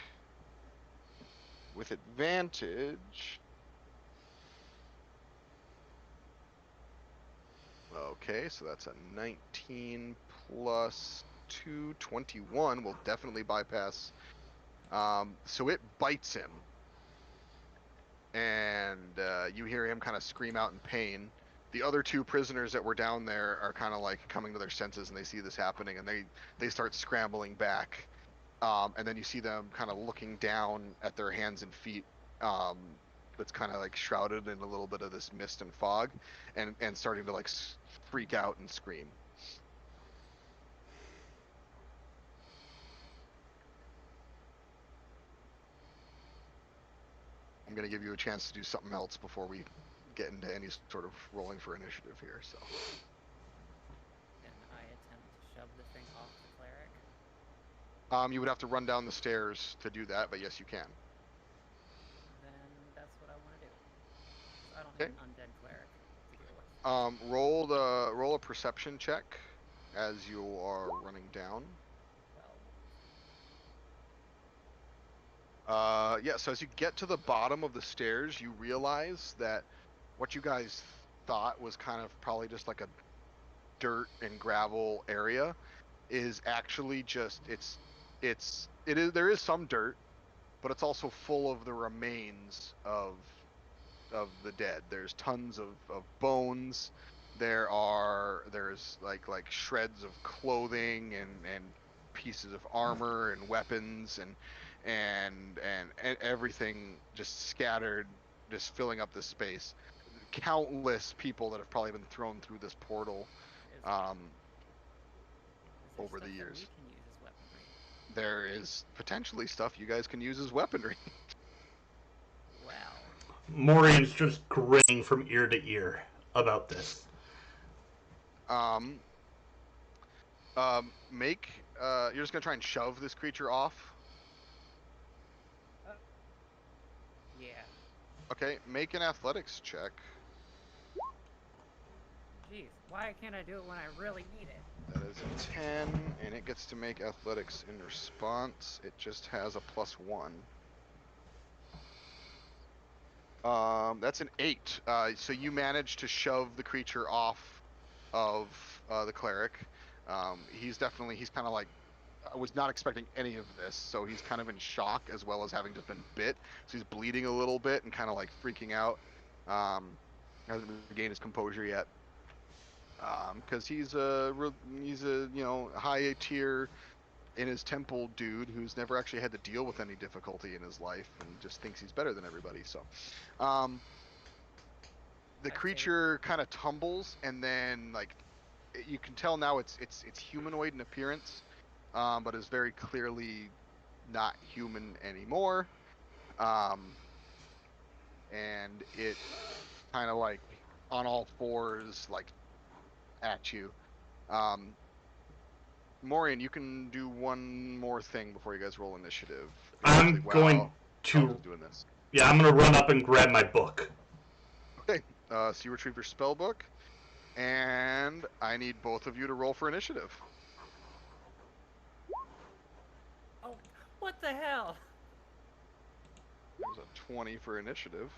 Speaker 2: with advantage. Okay, so that's a 19 plus 2, 21 will definitely bypass. So it bites him. And you hear him kind of scream out in pain. The other two prisoners that were down there are kind of like coming to their senses, and they see this happening, and they start scrambling back. And then you see them kind of looking down at their hands and feet, that's kind of like shrouded in a little bit of this mist and fog, and starting to like freak out and scream. I'm going to give you a chance to do something else before we get into any sort of rolling for initiative here. So.
Speaker 4: Can I attempt to shove the thing off the cleric?
Speaker 2: You would have to run down the stairs to do that, but yes, you can.
Speaker 4: Then that's what I want to do. I don't have an undead cleric to deal with.
Speaker 2: Roll a perception check as you are running down. Yeah, so as you get to the bottom of the stairs, you realize that what you guys thought was kind of probably just like a dirt and gravel area is actually just there is some dirt, but it's also full of the remains of the dead. There's tons of bones. There's like shreds of clothing and pieces of armor and weapons and everything just scattered, just filling up this space. Countless people that have probably been thrown through this portal over the years. There is potentially stuff you guys can use as weaponry.
Speaker 4: Wow.
Speaker 1: Morian's just grinning from ear to ear about this.
Speaker 2: You're just gonna try and shove this creature off?
Speaker 4: Yeah.
Speaker 2: Okay, make an athletics check.
Speaker 4: Jeez, why can't I do it when I really need it?
Speaker 2: That is a 10, and it gets to make athletics in response. It just has a +1. That's an 8. So you manage to shove the creature off of the cleric. He's kind of like, I was not expecting any of this, so he's kind of in shock as well as having just been bit. So he's bleeding a little bit and kind of like freaking out. Hasn't regained his composure yet. Because he's a high tier in his temple dude who's never actually had to deal with any difficulty in his life and just thinks he's better than everybody. So, the creature kind of tumbles, and then like you can tell now it's humanoid in appearance, but is very clearly not human anymore. And it kind of like on all fours, like at you. Morian, you can do one more thing before you guys roll initiative.
Speaker 1: I'm going to
Speaker 2: doing this.
Speaker 1: Yeah, I'm gonna run up and grab my book.
Speaker 2: Okay. So you retrieve your spell book, and I need both of you to roll for initiative.
Speaker 4: Oh, what the hell?
Speaker 2: There's a 20 for initiative.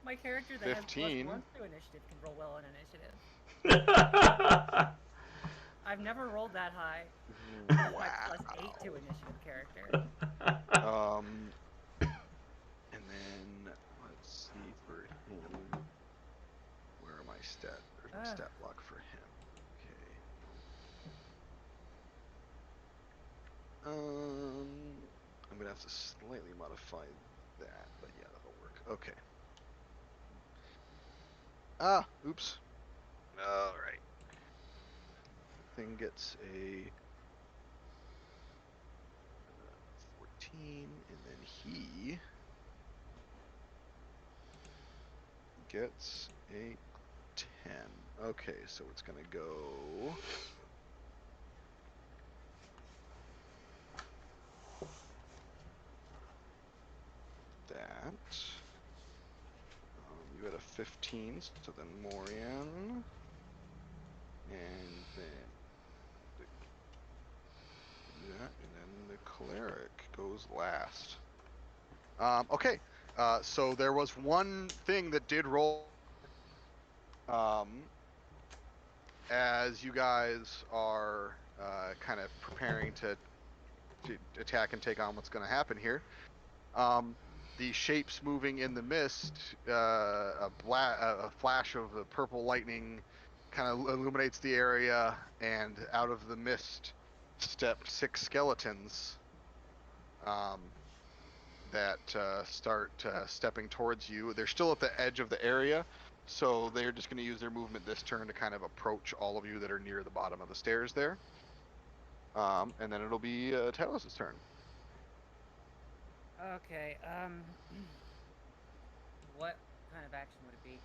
Speaker 4: My character that
Speaker 2: 15.
Speaker 4: has +1 to initiative can roll well on initiative. I've never rolled that high.
Speaker 2: Wow.
Speaker 4: My +8 to initiative character.
Speaker 2: And then let's see for him. Where are my stat? There's my stat block for him. Okay. I'm gonna have to slightly modify that, but yeah, that'll work. Okay. Oops. All right. Thing gets a 14, and then he gets a 10. Okay, so it's gonna go. That. You had a 15, so then Morian. And then the Cleric goes last. Okay, so there was one thing that did roll. As you guys are kind of preparing to attack and take on what's going to happen here, the shapes moving in the mist, a flash of the purple lightning kind of illuminates the area, and out of the mist step 6 skeletons that start stepping towards you. They're still at the edge of the area, so they're just going to use their movement this turn to kind of approach all of you that are near the bottom of the stairs there. And then it'll be Talos' turn.
Speaker 4: Okay, what kind of action would it be to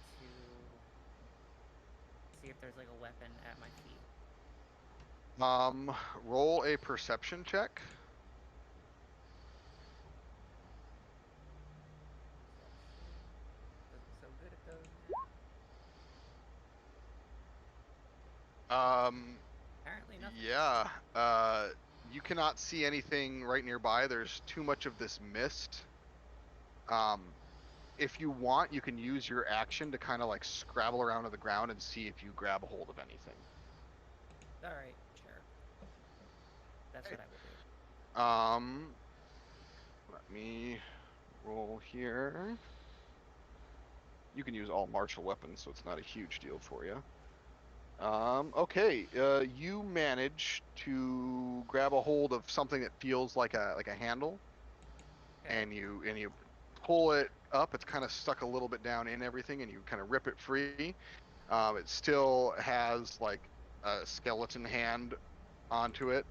Speaker 4: see if there's like a weapon at my feet?
Speaker 2: Roll a perception check.
Speaker 4: So good at those. Apparently nothing.
Speaker 2: Yeah. You cannot see anything right nearby. There's too much of this mist. If you want, you can use your action to kind of like scrabble around on the ground and see if you grab a hold of anything.
Speaker 4: All right, sure. That's what I will do.
Speaker 2: Let me roll here. You can use all martial weapons, so it's not a huge deal for you. Okay, you manage to grab a hold of something that feels like a handle, okay. and you pull it up. It's kind of stuck a little bit down in everything, and you kind of rip it free. It still has like a skeleton hand onto it,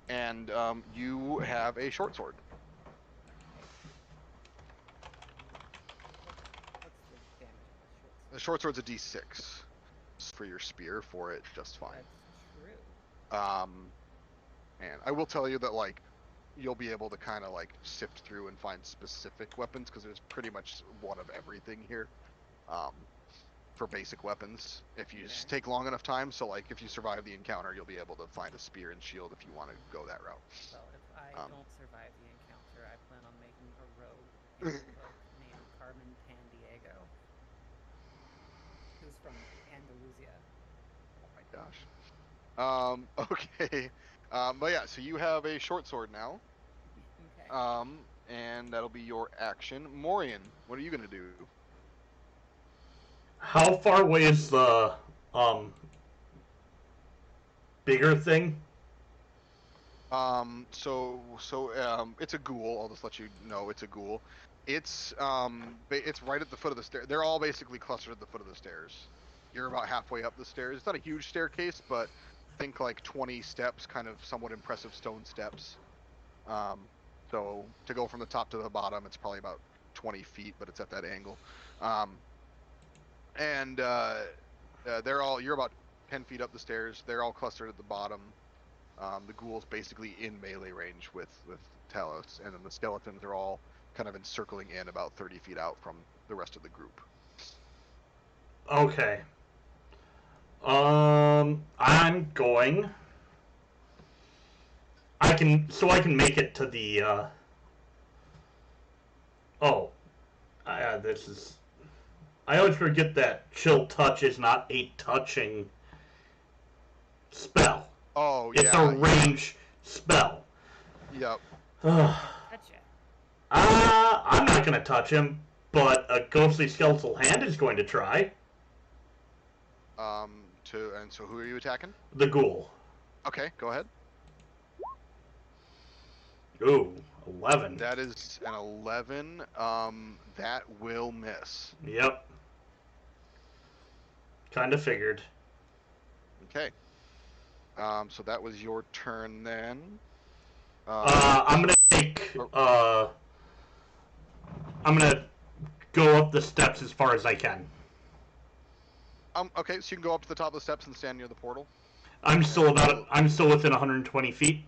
Speaker 2: and you have a short sword.
Speaker 4: What's the damage of a short sword?
Speaker 2: The short sword's a D6. For your spear for it just fine.
Speaker 4: That's true.
Speaker 2: And I will tell you that like you'll be able to kind of like sift through and find specific weapons because there's pretty much one of everything here for basic weapons if you just take long enough time. So like if you survive the encounter, you'll be able to find a spear and shield if you want to go that route.
Speaker 4: Well, if I don't survive the encounter, I plan on making a rogue named Carmen Tandy from Andalusia.
Speaker 2: Oh my gosh. Okay. But yeah, so you have a short sword now.
Speaker 4: Okay.
Speaker 2: And that'll be your action. Morian, what are you gonna do?
Speaker 1: How far away is the bigger thing?
Speaker 2: It's a ghoul. I'll just let you know it's a ghoul. It's right at the foot of the stair. They're all basically clustered at the foot of the stairs. You're about halfway up the stairs. It's not a huge staircase, but think like 20 steps, kind of somewhat impressive stone steps. So to go from the top to the bottom, it's probably about 20 feet, but it's at that angle. You're about 10 feet up the stairs. They're all clustered at the bottom. The ghoul's basically in melee range with Talos, and then the skeletons are all kind of encircling in about 30 feet out from the rest of the group.
Speaker 1: Okay. I'm going. I can make it to the. Oh, this is. I always forget that chill touch is not a touching spell.
Speaker 2: Oh,
Speaker 1: it's a range spell.
Speaker 2: Yep.
Speaker 4: Touch it.
Speaker 1: I'm not gonna touch him, but a ghostly skeletal hand is going to try.
Speaker 2: So who are you attacking?
Speaker 1: The ghoul.
Speaker 2: Okay, go ahead.
Speaker 1: Ooh, 11.
Speaker 2: That is an 11. That will miss.
Speaker 1: Yep. Kinda figured.
Speaker 2: Okay. So that was your turn then.
Speaker 1: I'm gonna take. I'm gonna go up the steps as far as I can.
Speaker 2: Okay, so you can go up to the top of the steps and stand near the portal.
Speaker 1: I'm still within 120 feet.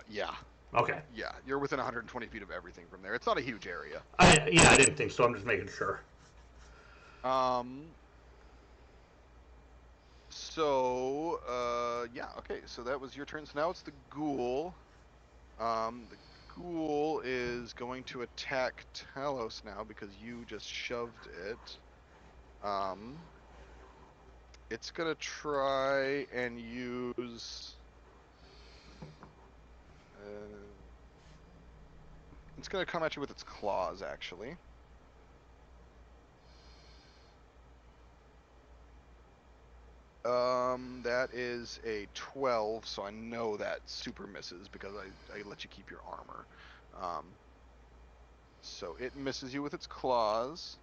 Speaker 2: Yeah.
Speaker 1: Okay.
Speaker 2: Yeah, you're within 120 feet of everything from there. It's not a huge area.
Speaker 1: I didn't think so. I'm just making sure.
Speaker 2: Yeah, okay, so that was your turn. So now it's the ghoul. The ghoul is going to attack Talos now because you just shoved it. It's gonna try and use... it's gonna come at you with its claws, actually. That is a 12, so I know that super misses because I let you keep your armor. So it misses you with its claws.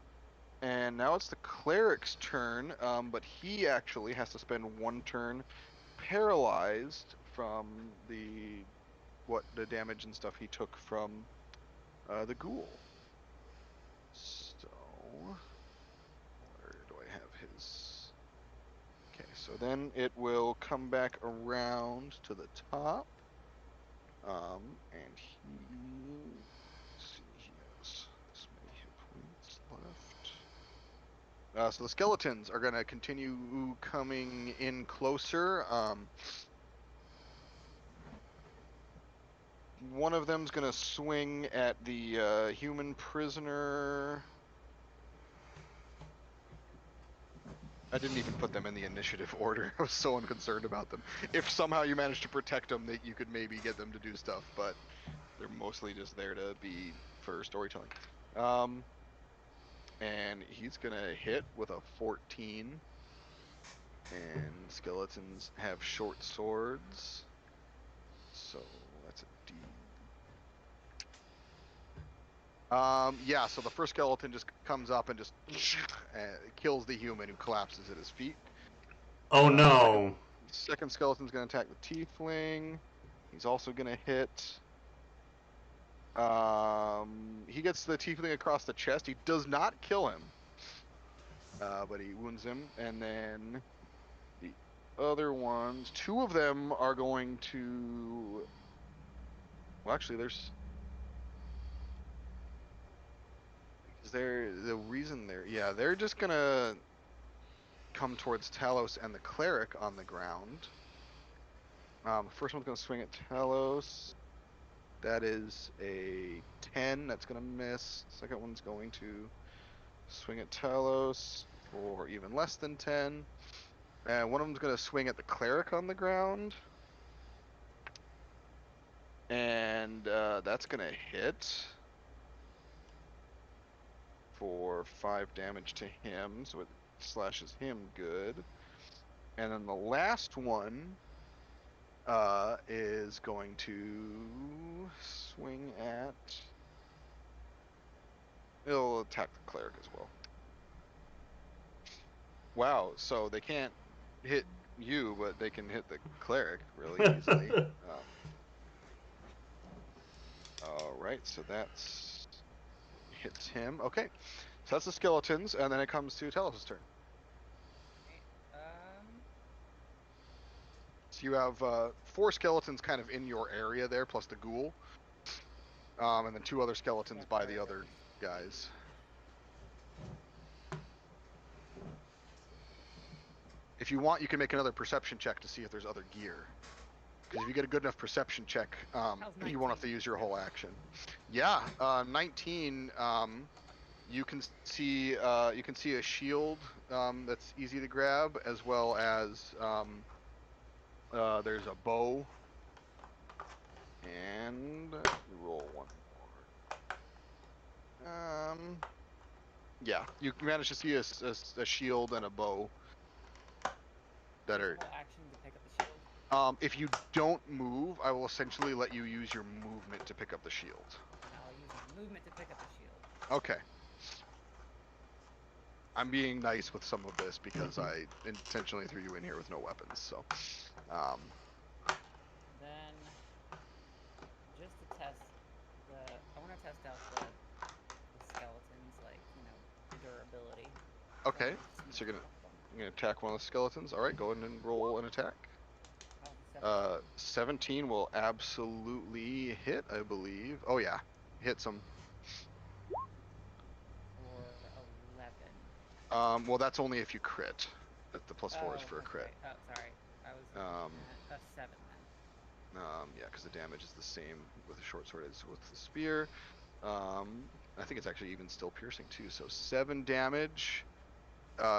Speaker 2: And now it's the Cleric's turn, but he actually has to spend one turn paralyzed from the damage and stuff he took from the ghoul. So, where do I have his... Okay, so then it will come back around to the top. And let's see, he has this many hit points left. So the skeletons are gonna continue coming in closer. One of them's gonna swing at the human prisoner. I didn't even put them in the initiative order. I was so unconcerned about them. If somehow you managed to protect them, that you could maybe get them to do stuff, but they're mostly just there to be for storytelling. And he's gonna hit with a 14. And skeletons have short swords, so that's a D. Yeah, so the first skeleton just comes up and just kills the human, who collapses at his feet.
Speaker 1: Oh no.
Speaker 2: Second skeleton's gonna attack the tiefling. He's also gonna hit. He gets the tiefling across the chest. He does not kill him, but he wounds him. And then the other ones, two of them are going to... Well, actually, there's... Yeah, they're just gonna come towards Talos and the Cleric on the ground. First one's gonna swing at Talos. That is a 10. That's gonna miss. Second one's going to swing at Talos. or even less than 10. And one of them's going to swing at the cleric on the ground. And that's going to hit for 5 damage to him, so it slashes him good. And then the last one is going to swing at... It'll attack the cleric as well. Wow, so they can't hit you, but they can hit the cleric really easily. Alright, so that's... hits him. Okay, so that's the skeletons, and then it comes to Talos' turn. So you have 4 skeletons kind of in your area there, plus the ghoul. And then 2 other skeletons by the other guys. If you want, you can make another perception check to see if there's other gear. Because if you get a good enough perception check, you won't have to use your whole action. Yeah, 19. You can see a shield that's easy to grab, as well as there's a bow. And roll one more. Yeah, you manage to see a shield and a bow that are.
Speaker 4: Action to pick up the shield.
Speaker 2: If you don't move, I will essentially let you use your movement to pick up the shield.
Speaker 4: I'll use my movement to pick up the shield.
Speaker 2: Okay. I'm being nice with some of this because I intentionally threw you in here with no weapons, so.
Speaker 4: Then, just to test I want to test out the skeletons, like, durability.
Speaker 2: Okay, so you're gonna attack one of the skeletons. All right, go ahead and roll an attack. 17 will absolutely hit, I believe. Oh yeah, hits him.
Speaker 4: For 11.
Speaker 2: Well, that's only if you crit. The +4 is for a crit.
Speaker 4: Oh, sorry. I was at 7 then.
Speaker 2: Yeah, because the damage is the same with the short sword as with the spear. I think it's actually even still piercing too. So 7 damage.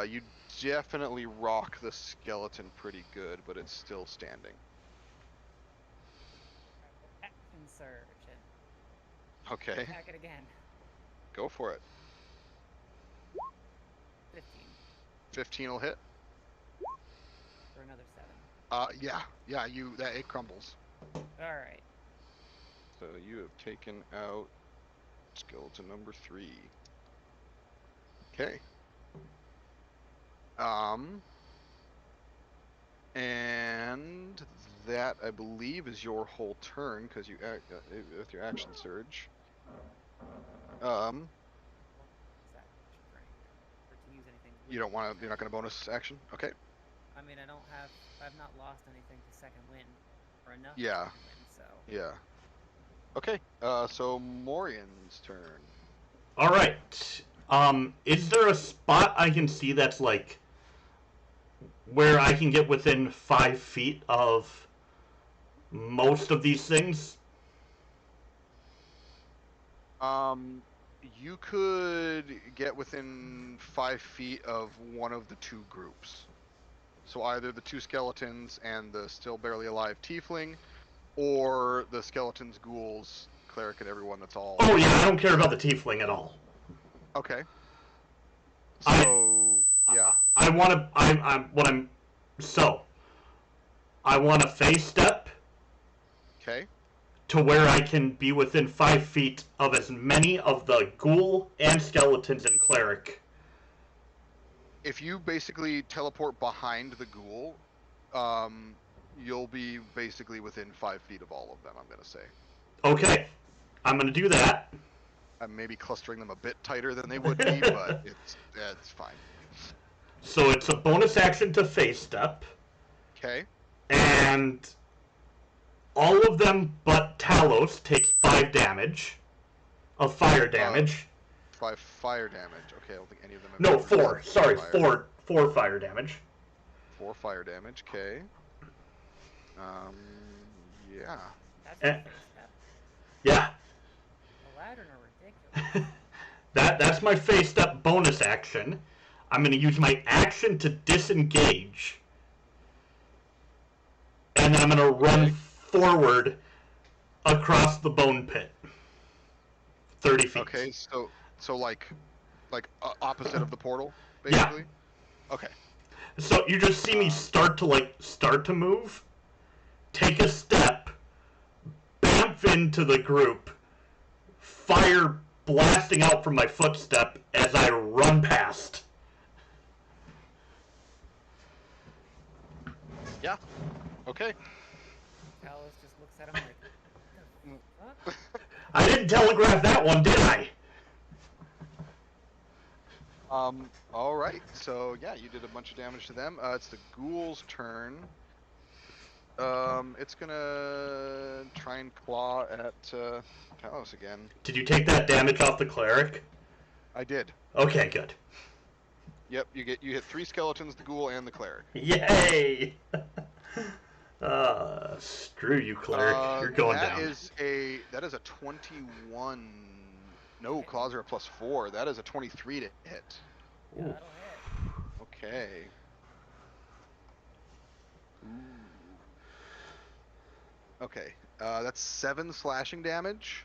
Speaker 2: You definitely rock the skeleton pretty good, but it's still standing.
Speaker 4: Insurgent.
Speaker 2: Okay.
Speaker 4: Attack it again.
Speaker 2: Go for it.
Speaker 4: 15.
Speaker 2: 15 will hit.
Speaker 4: For another 7.
Speaker 2: Yeah, it crumbles.
Speaker 4: Alright.
Speaker 2: So you have taken out skeleton number 3. Okay. And that, I believe, is your whole turn, because you with your action surge. You don't want to. You're not going to bonus action. Okay.
Speaker 4: I mean, I've not lost anything to second wind, or enough.
Speaker 2: Yeah.
Speaker 4: To second wind, so.
Speaker 2: Yeah. Okay. So Morian's turn.
Speaker 1: All right. Is there a spot I can see that's like where I can get within 5 feet of most of these things?
Speaker 2: You could get within 5 feet of one of the 2 groups. So either the 2 skeletons and the still barely alive tiefling, or the skeletons, ghouls, cleric, and everyone that's all...
Speaker 1: Oh yeah, I don't care about the tiefling at all.
Speaker 2: Okay. So, yeah.
Speaker 1: I want to phase step.
Speaker 2: Okay.
Speaker 1: To where I can be within 5 feet of as many of the ghoul and skeletons and cleric.
Speaker 2: If you basically teleport behind the ghoul, you'll be basically within 5 feet of all of them, I'm going to say.
Speaker 1: Okay. I'm going to do that.
Speaker 2: I'm maybe clustering them a bit tighter than they would be, but it's fine.
Speaker 1: So it's a bonus action to phase step.
Speaker 2: Okay.
Speaker 1: And all of them but Talos take 5 damage of fire damage.
Speaker 2: 5 fire damage. Okay, I don't think any of them have...
Speaker 1: No, 4. Sorry, 4 fire damage.
Speaker 2: 4 fire damage, okay. Yeah.
Speaker 4: That's a phase step.
Speaker 1: Yeah.
Speaker 4: The Ladrin are ridiculous.
Speaker 1: That's my phase step bonus action. I'm going to use my action to disengage. And then I'm going to run forward across the bone pit. 30 feet.
Speaker 2: Okay, so like opposite of the portal, basically?
Speaker 1: Yeah.
Speaker 2: Okay.
Speaker 1: So you just see me start to move, take a step, bamf into the group, fire blasting out from my footstep as I run past.
Speaker 2: Yeah. Okay.
Speaker 4: Talos just looks at him like, what?
Speaker 1: I didn't telegraph that one, did I?
Speaker 2: All right. So yeah, you did a bunch of damage to them. It's the ghoul's turn. It's gonna try and claw at Talos again.
Speaker 1: Did you take that damage off the cleric?
Speaker 2: I did.
Speaker 1: Okay, good.
Speaker 2: Yep. You hit 3 skeletons, the ghoul, and the cleric.
Speaker 1: Yay! Screw you, cleric. You're going down.
Speaker 2: That is a 21. No, claws are a +4. That is a 23 to hit.
Speaker 4: Yeah, that'll hit.
Speaker 2: Okay. Ooh. Okay. That's 7 slashing damage.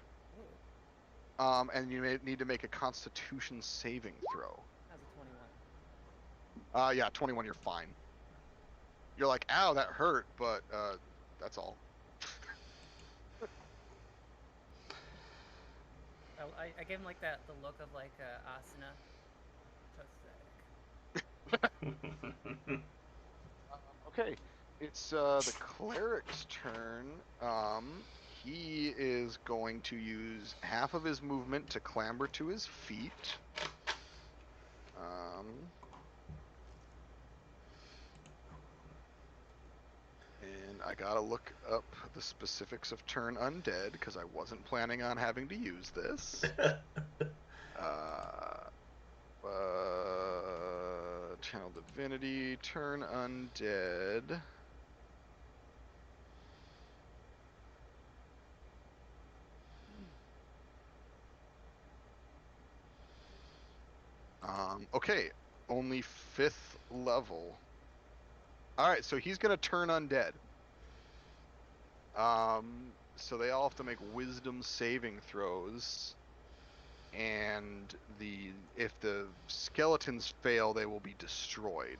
Speaker 4: Ooh,
Speaker 2: And you may need to make a Constitution saving throw.
Speaker 4: that's a 21.
Speaker 2: Yeah, 21. You're fine. You're like, ow, that hurt, but that's all.
Speaker 4: I gave him like the look of like asana. Pathetic.
Speaker 2: Okay, it's the cleric's turn. He is going to use half of his movement to clamber to his feet. And I gotta look up the specifics of turn undead because I wasn't planning on having to use this. Channel Divinity, turn undead. Okay, only 5th level. Alright, so he's gonna turn undead. So they all have to make wisdom saving throws. And if the skeletons fail, they will be destroyed.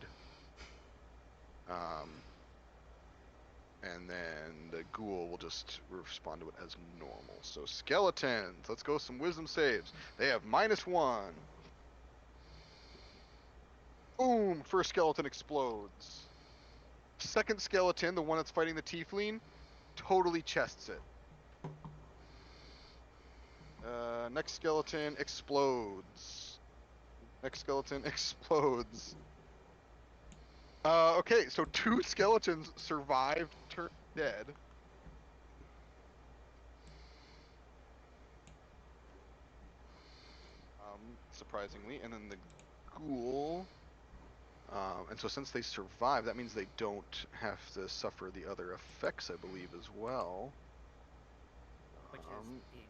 Speaker 2: And then the ghoul will just respond to it as normal. So skeletons, let's go some wisdom saves. They have -1. Boom! First skeleton explodes. Second skeleton, the one that's fighting the tiefling, totally chests it. Next skeleton explodes. Next skeleton explodes. Okay, so 2 skeletons survived, turned dead. Surprisingly, and then the ghoul. And so since they survive, that means they don't have to suffer the other effects, I believe, as well.
Speaker 4: Which is being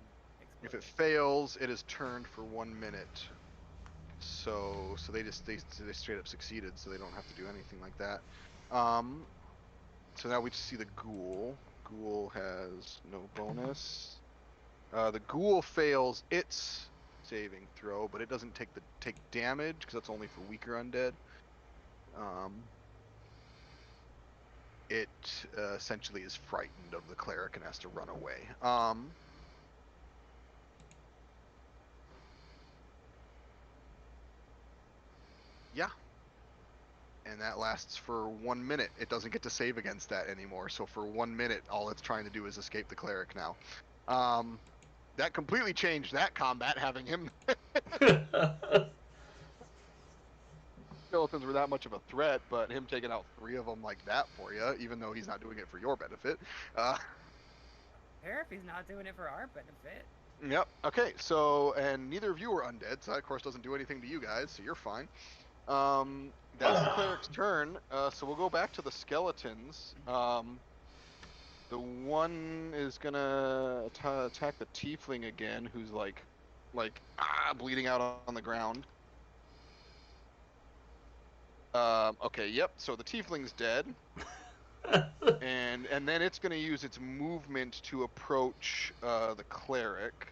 Speaker 2: If it
Speaker 4: exploded.
Speaker 2: fails, it is turned for 1 minute. So they straight up succeeded, so they don't have to do anything like that. So now we just see the ghoul. Ghoul has no bonus. The ghoul fails its saving throw, but it doesn't take damage because that's only for weaker undead. It essentially is frightened of the cleric and has to run away. Yeah. And that lasts for 1 minute. It doesn't get to save against that anymore. So for 1 minute, all it's trying to do is escape the cleric now. That completely changed that combat, having him. Skeletons were that much of a threat, but him taking out 3 of them like that for you, even though he's not doing it for your benefit.
Speaker 4: Fair if he's not doing it for our benefit.
Speaker 2: Yep. Okay. So, and neither of you are undead, so that of course doesn't do anything to you guys, so you're fine. That's the cleric's turn. So we'll go back to the skeletons. The one is gonna attack the tiefling again, who's like bleeding out on the ground. Okay, yep. So the tiefling's dead. and then it's going to use its movement to approach the cleric.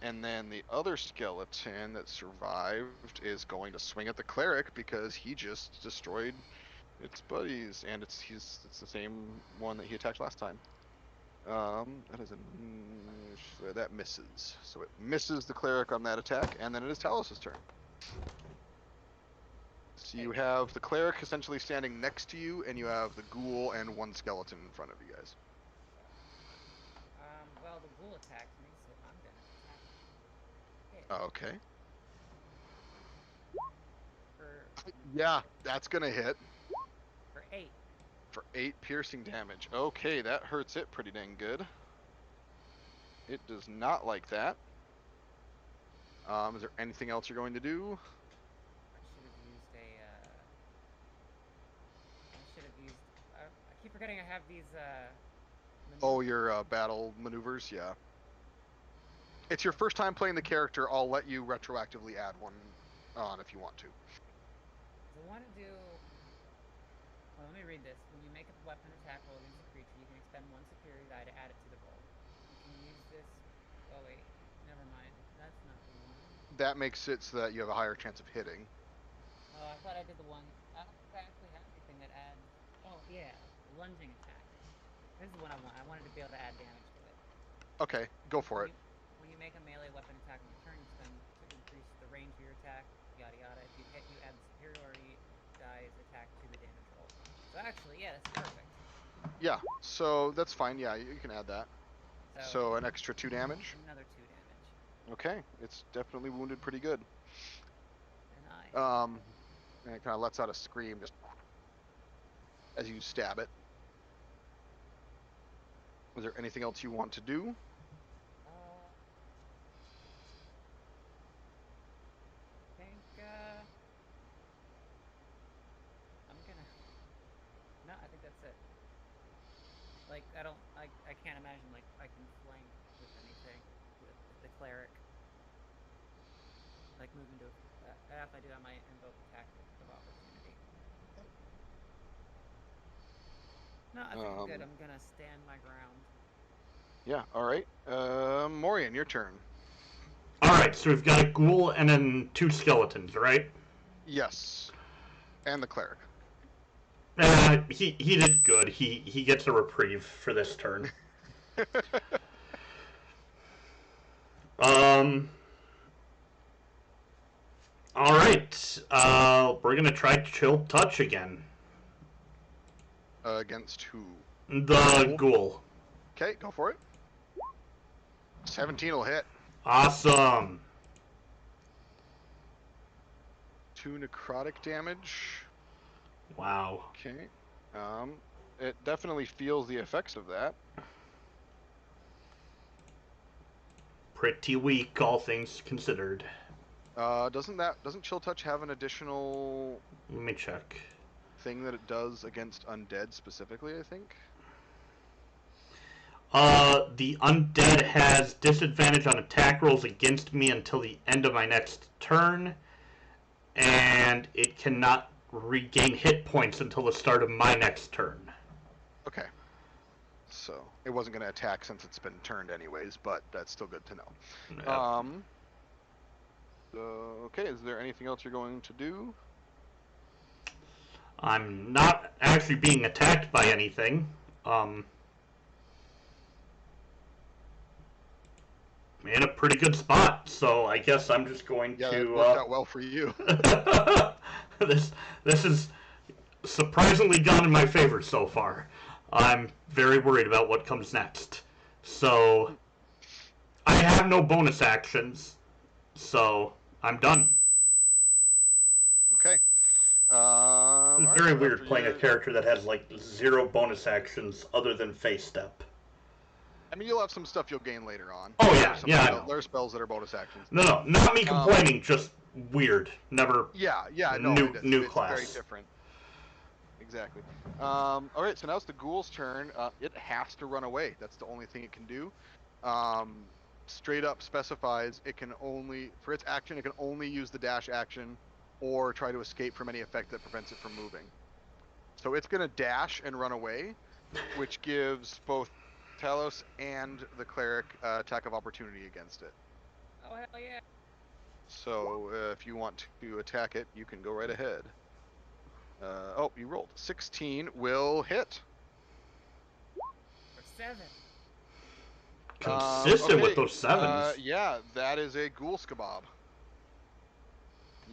Speaker 2: And then the other skeleton that survived is going to swing at the cleric because he just destroyed its buddies, and it's the same one that he attacked last time. That misses. So it misses the cleric on that attack, and then it is Talos' turn. So you have the cleric essentially standing next to you, and you have the ghoul and one skeleton in front of you guys.
Speaker 4: Well, the ghoul attacked me, so I'm gonna attack it.
Speaker 2: Okay. Yeah, that's gonna hit.
Speaker 4: For 8.
Speaker 2: For 8 piercing damage. Okay, that hurts it pretty dang good. It does not like that. Is there anything else you're going to do?
Speaker 4: I should have used I keep forgetting I have these,
Speaker 2: Oh, your battle maneuvers? Yeah. It's your first time playing the character. I'll let you retroactively add one on if you want to.
Speaker 4: I want to do... Well, let me read this. When you make a weapon attack roll against a creature, you can expend 1 superior die to add it to the roll. You can use this... Oh, wait. Never mind. That's not the one.
Speaker 2: That makes it so that you have a higher chance of hitting.
Speaker 4: Oh, I thought I did the one... I don't think I actually have anything that adds... Oh, yeah. Lunging attack. This is the one I want. I wanted to be able to add damage to it.
Speaker 2: Okay, go for it.
Speaker 4: When you make a melee weapon attack on your turn, you spend to increase the range of your attack, yada yada. If you hit, you add the superiority die's attack to the damage roll. So actually, yeah, that's perfect.
Speaker 2: Yeah, so that's fine. Yeah, you can add that. So an extra 2 damage?
Speaker 4: Another 2 damage.
Speaker 2: Okay, it's definitely wounded pretty good.
Speaker 4: And
Speaker 2: and it kind of lets out a scream just as you stab it. Is there anything else you want to do?
Speaker 4: I think, I'm gonna... No, I think that's it. Like, I can't imagine, like, I can flank with anything with the cleric. Like, move into... if I do, I might invoke attack of opportunity. No, I think I'm good. I'm gonna stand my ground.
Speaker 2: Yeah, alright. Morian, your turn.
Speaker 1: Alright, so we've got a ghoul and then 2 skeletons, right?
Speaker 2: Yes. And the cleric.
Speaker 1: He did good. He gets a reprieve for this turn. Alright. We're gonna try Chill Touch again.
Speaker 2: Against who?
Speaker 1: The ghoul.
Speaker 2: Okay, go for it. 17 will hit.
Speaker 1: Awesome.
Speaker 2: 2 necrotic damage.
Speaker 1: Wow.
Speaker 2: Okay. It definitely feels the effects of that.
Speaker 1: Pretty weak, all things considered.
Speaker 2: Doesn't Chill Touch have an additional...
Speaker 1: Let me check.
Speaker 2: ...thing that it does against undead specifically, I think?
Speaker 1: The undead has disadvantage on attack rolls against me until the end of my next turn, and it cannot regain hit points until the start of my next turn.
Speaker 2: Okay. So, it wasn't going to attack since it's been turned anyways, but that's still good to know.
Speaker 1: Yep.
Speaker 2: Okay, is there anything else you're going to do?
Speaker 1: I'm not actually being attacked by anything. In a pretty good spot, so I guess I'm just going to...
Speaker 2: Yeah, that worked out well for you.
Speaker 1: This is surprisingly gone in my favor so far. I'm very worried about what comes next. So, I have no bonus actions, so I'm done.
Speaker 2: Okay.
Speaker 1: It's very weird playing a character that has, like, 0 bonus actions other than face step.
Speaker 2: I mean, you'll have some stuff you'll gain later on.
Speaker 1: Oh, yeah, I know.
Speaker 2: There are spells that are bonus actions.
Speaker 1: No, not me complaining, just weird. Never new class.
Speaker 2: It's very different. Exactly. Alright, so now it's the ghoul's turn. It has to run away. That's the only thing it can do. Straight up specifies it can only, for its action, it can only use the dash action or try to escape from any effect that prevents it from moving. So it's going to dash and run away, which gives both Talos and the Cleric attack of opportunity against it.
Speaker 4: Oh, hell yeah.
Speaker 2: So if you want to attack it, you can go right ahead. Oh, you rolled. 16 will hit.
Speaker 4: For 7.
Speaker 1: Consistent
Speaker 2: okay,
Speaker 1: with those 7s.
Speaker 2: Yeah, that is a ghoul scabob.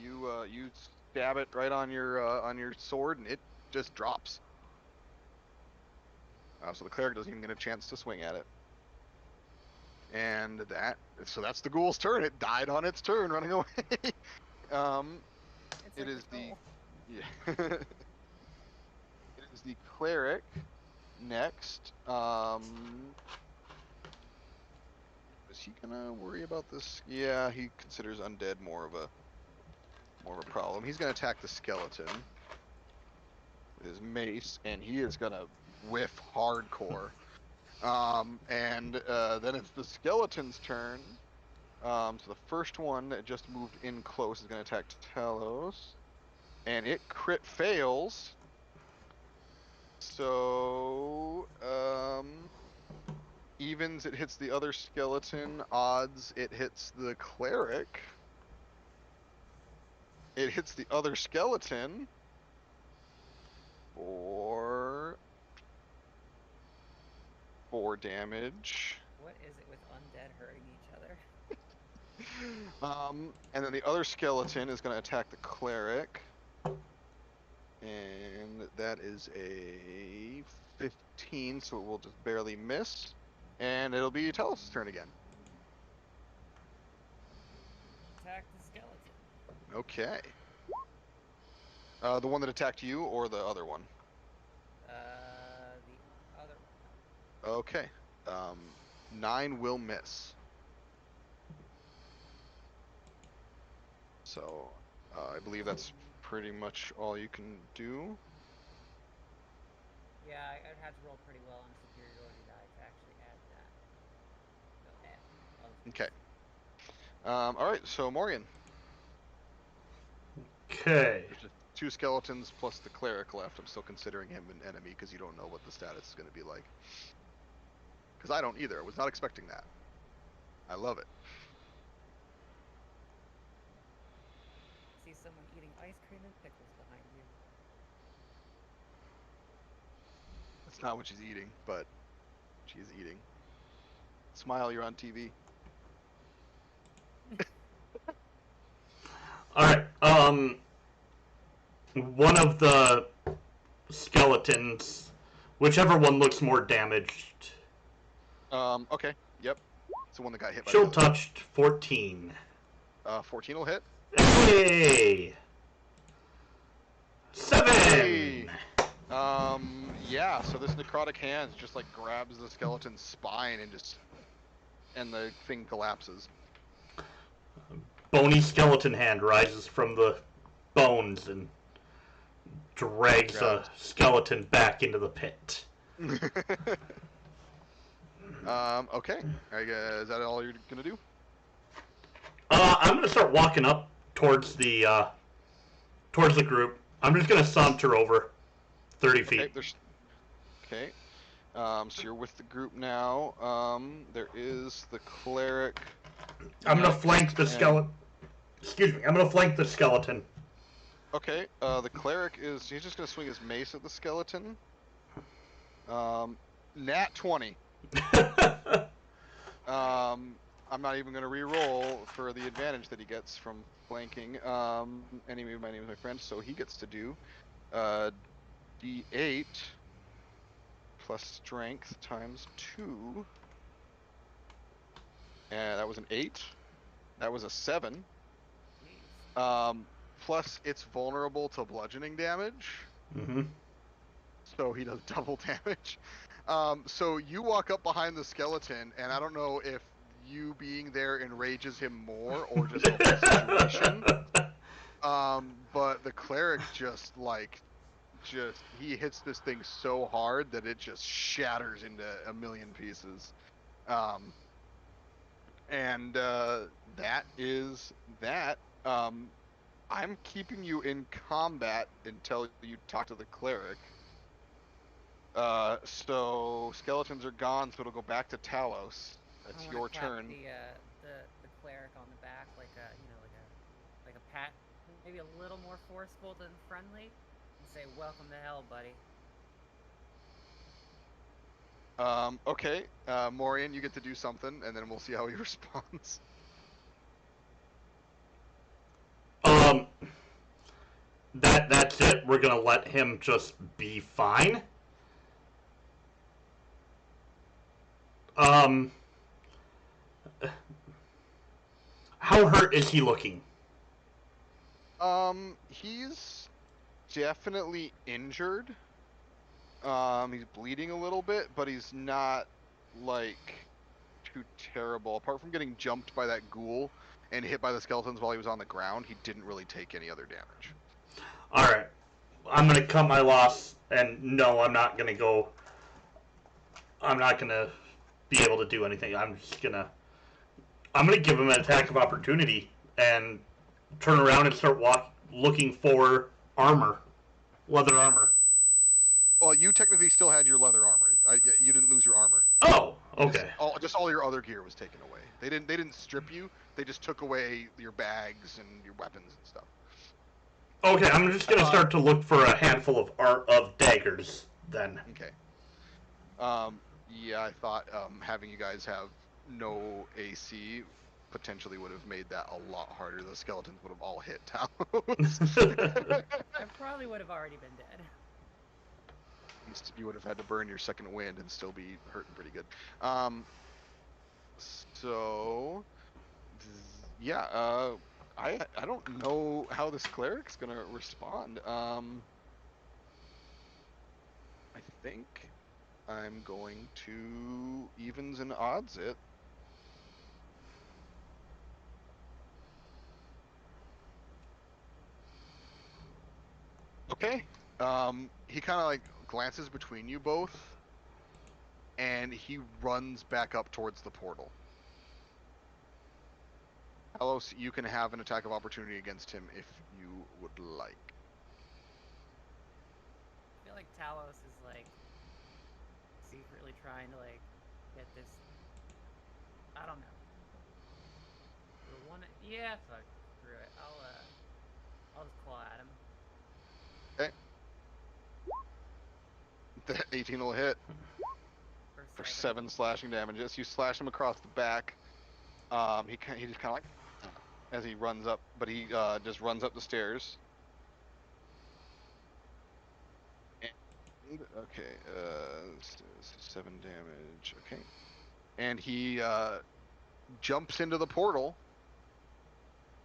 Speaker 2: You stab it right on your sword, and it just drops. So the cleric doesn't even get a chance to swing at it. And so that's the ghoul's turn. It died on its turn, running away.
Speaker 4: It's
Speaker 2: It
Speaker 4: like
Speaker 2: is
Speaker 4: the troll.
Speaker 2: yeah. It is the cleric next. Is he gonna worry about this? Yeah, he considers undead more of a problem. He's gonna attack the skeleton with his mace, and he is gonna whiff hardcore. And then it's the skeleton's turn. So the first one that just moved in close is gonna attack Talos, and it crit fails. So evens, it hits the other skeleton. Odds, it hits the cleric. It hits the other skeleton for 4 damage.
Speaker 4: What is it with undead hurting each other?
Speaker 2: And then the other skeleton is going to attack the cleric. And that is a 15, so it will just barely miss. And it'll be Talos' turn again.
Speaker 4: Attack the skeleton.
Speaker 2: Okay. The one that attacked you, or the other one?
Speaker 4: The other one.
Speaker 2: Okay. 9 will miss. So, I believe that's pretty much all you can do.
Speaker 4: Yeah, I'd have to roll pretty well on superiority die to actually add that. No, add.
Speaker 2: Okay. Alright, so Morian.
Speaker 1: Okay.
Speaker 2: There's just 2 skeletons plus the cleric left. I'm still considering him an enemy because you don't know what the status is going to be like. Because I don't either. I was not expecting that. I love it.
Speaker 4: See someone eating ice cream and pickles behind you.
Speaker 2: That's not what she's eating, but she is eating. Smile, you're on TV.
Speaker 1: Alright, one of the skeletons, whichever one looks more damaged.
Speaker 2: Okay, yep. It's the one that got hit by
Speaker 1: Shield
Speaker 2: the other.
Speaker 1: touched, 14.
Speaker 2: 14 will hit.
Speaker 1: Hey! 7!
Speaker 2: Hey! Yeah, so this necrotic hand just like grabs the skeleton's spine and the thing collapses.
Speaker 1: Bony skeleton hand rises from the bones and drags a skeleton back into the pit.
Speaker 2: Okay. Is that all you're gonna do?
Speaker 1: I'm gonna start walking up towards the group. I'm just gonna saunter over 30 feet.
Speaker 2: Okay. So you're with the group now. There is the cleric.
Speaker 1: I'm gonna flank the skeleton. Excuse me. I'm gonna flank the skeleton.
Speaker 2: Okay. The cleric he's just gonna swing his mace at the skeleton. Nat 20. I'm not even gonna re-roll for the advantage that he gets from flanking. Anyway, my name is my friend, so he gets to do D8 plus strength times 2. And that was an 8. That was a 7. Plus it's vulnerable to bludgeoning damage.
Speaker 1: Mm-hmm.
Speaker 2: So he does double damage. So you walk up behind the skeleton, and I don't know if you being there enrages him more or just the whole situation. But the cleric he hits this thing so hard that it just shatters into a million pieces. And that is that. I'm keeping you in combat until you talk to the cleric. So skeletons are gone, so it'll go back to Talos. That's
Speaker 4: I
Speaker 2: your
Speaker 4: want to clap
Speaker 2: turn.
Speaker 4: the cleric on the back like a like a pat, maybe a little more forceful than friendly, and say, "Welcome to hell, buddy."
Speaker 2: Okay. Morian, you get to do something, and then we'll see how he responds.
Speaker 1: That's it. We're gonna let him just be fine. How hurt is he looking?
Speaker 2: He's definitely injured. He's bleeding a little bit, but he's not like too terrible. Apart from getting jumped by that ghoul and hit by the skeletons while he was on the ground, he didn't really take any other damage.
Speaker 1: All right, I'm gonna cut my loss, and no, I'm not gonna go. I'm not gonna be able to do anything. I'm gonna give him an attack of opportunity and turn around and start looking for armor, leather armor.
Speaker 2: Well, you technically still had your leather armor. You didn't lose your armor.
Speaker 1: Oh, okay.
Speaker 2: Just all your other gear was taken away. They didn't strip you. They just took away your bags and your weapons and stuff.
Speaker 1: Okay, I'm just gonna start to look for a handful of daggers then.
Speaker 2: Okay. Yeah, I thought having you guys have no AC potentially would have made that a lot harder. The skeletons would have all hit Talos.
Speaker 4: I probably would have already been dead.
Speaker 2: You would have had to burn your second wind and still be hurting pretty good. So yeah, I don't know how this cleric's gonna respond. I think I'm going to evens and odds it. Okay. He kind of like glances between you both, and he runs back up towards the portal. Talos, you can have an attack of opportunity against him if you would like.
Speaker 4: I feel like Talos is like secretly trying to like get this. I don't know. Yeah, fuck. Screw it. I'll just claw at him.
Speaker 2: Okay. The 18 will hit for 7 slashing damage. As you slash him across the back, he just kind of like as he runs up, but he just runs up the stairs. And, okay, 7 damage. Okay, and he jumps into the portal.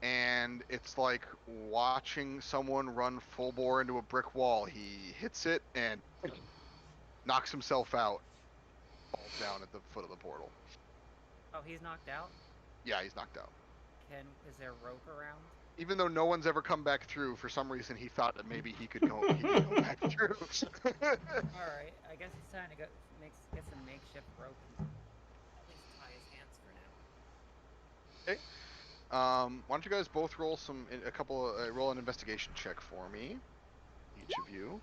Speaker 2: And it's like watching someone run full bore into a brick wall. He hits it and knocks himself out, falls down at the foot of the portal.
Speaker 4: Oh, he's knocked out?
Speaker 2: Yeah, he's knocked out.
Speaker 4: Is there rope around?
Speaker 2: Even though no one's ever come back through, for some reason he thought that maybe he could go back through.
Speaker 4: Alright, I guess it's time to get some makeshift rope and at least tie his hands for now.
Speaker 2: Okay. Why don't you guys both roll roll an investigation check for me, each of you.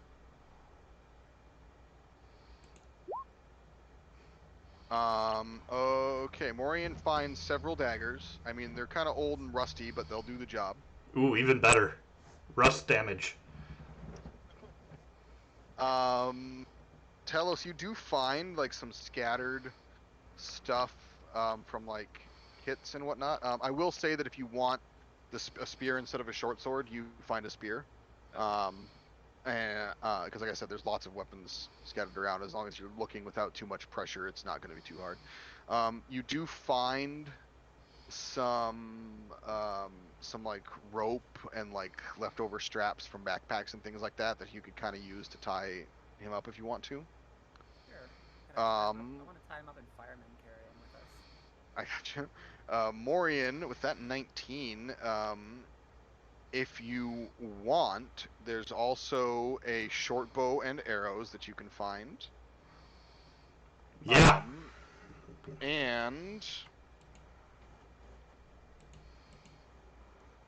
Speaker 2: Okay, Morian finds several daggers. I mean, they're kind of old and rusty, but they'll do the job.
Speaker 1: Ooh, even better. Rust damage.
Speaker 2: Talos, you do find like some scattered stuff from like hits and whatnot. I will say that if you want a spear instead of a short sword, you find a spear. And because like I said, there's lots of weapons scattered around. As long as you're looking without too much pressure, it's not going to be too hard. You do find some like rope and like leftover straps from backpacks and things like that you could kind of use to tie him up if you want to.
Speaker 4: Sure. I want to tie him up and firemen carry him with us.
Speaker 2: I gotcha. Morian, with that 19, if you want, there's also a short bow and arrows that you can find.
Speaker 1: Yeah.
Speaker 2: And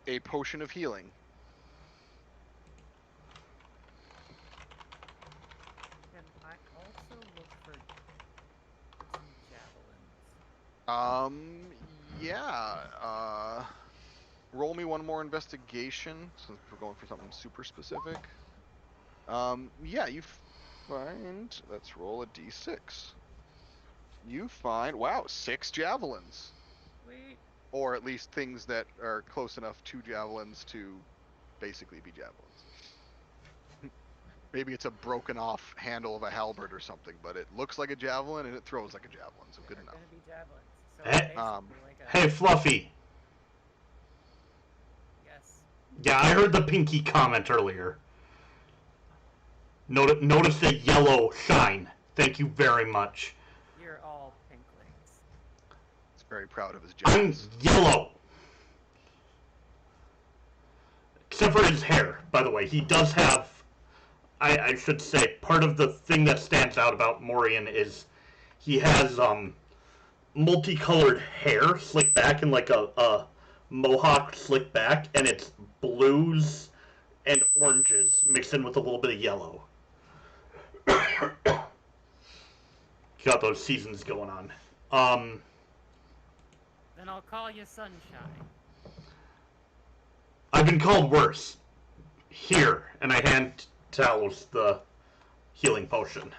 Speaker 2: a potion of healing. Yeah. Roll me one more investigation, since we're going for something super specific. Yeah, you find... Let's roll a d6. You find... Wow, 6 javelins.
Speaker 4: Sweet.
Speaker 2: Or at least things that are close enough to javelins to basically be javelins. Maybe it's a broken off handle of a halberd or something, but it looks like a javelin and it throws like a javelin, so good
Speaker 4: They're
Speaker 2: enough.
Speaker 4: gonna be javelins. So
Speaker 1: Hey,
Speaker 4: basically like a...
Speaker 1: Hey, Fluffy.
Speaker 4: Yes.
Speaker 1: Yeah, I heard the pinky comment earlier. Notice the yellow shine. Thank you very much.
Speaker 4: You're all pinklings.
Speaker 2: He's very proud of his
Speaker 1: I'm
Speaker 2: javelins.
Speaker 1: yellow. Except for his hair, by the way. He does have... I should say, part of the thing that stands out about Morian is he has multicolored hair slicked back in like a mohawk slicked back, and it's blues and oranges mixed in with a little bit of yellow. Got those seasons going on.
Speaker 4: Then I'll call you Sunshine.
Speaker 1: I've been called worse. Here, and I hand Talos the healing potion.
Speaker 4: Wasn't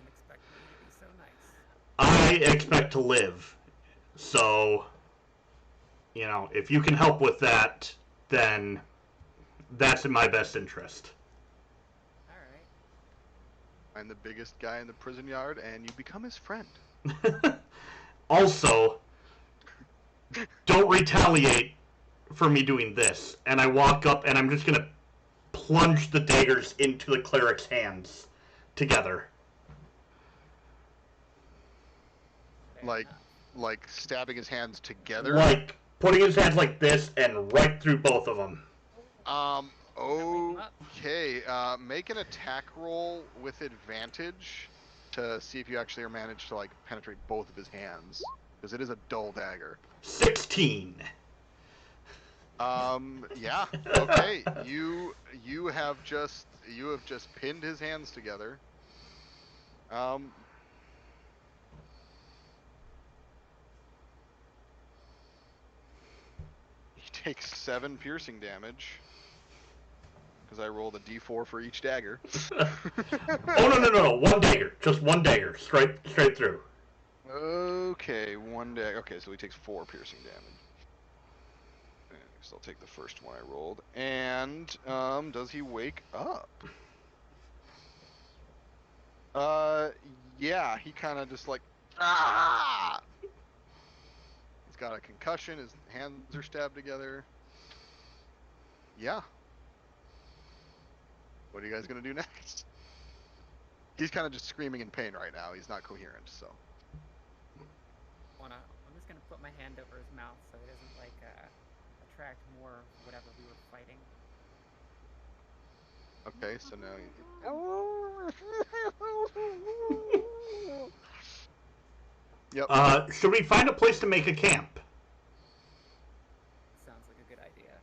Speaker 4: expecting you to be so nice.
Speaker 1: I expect to live. So, you know, if you can help with that, then that's in my best interest.
Speaker 4: Alright.
Speaker 2: I'm the biggest guy in the prison yard, and you become his friend.
Speaker 1: Also, don't retaliate for me doing this. And I walk up and I'm just gonna plunge the daggers into the cleric's hands together.
Speaker 4: Fair
Speaker 2: Like stabbing his hands together.
Speaker 1: Like putting his hands like this and right through both of them.
Speaker 2: Okay. Make an attack roll with advantage to see if you actually manage to like penetrate both of his hands, because it is a dull dagger.
Speaker 1: 16.
Speaker 2: Yeah. Okay. You have just pinned his hands together. He takes 7 piercing damage because I rolled a d4 for each dagger.
Speaker 1: Oh no! One dagger, just one dagger, straight through.
Speaker 2: Okay, one dagger. Okay, so he takes 4 piercing damage. So I'll take the first one I rolled. And does he wake up? Yeah, he kind of just like ah. He's got a concussion. His hands are stabbed together. Yeah. What are you guys gonna do next? He's kind of just screaming in pain right now. He's not coherent, so.
Speaker 4: I'm just gonna put my hand over his mouth so he doesn't like attract more of whatever we were fighting.
Speaker 2: Okay, so now Yep.
Speaker 1: Should we find a place to make a camp?
Speaker 4: Sounds like a good idea.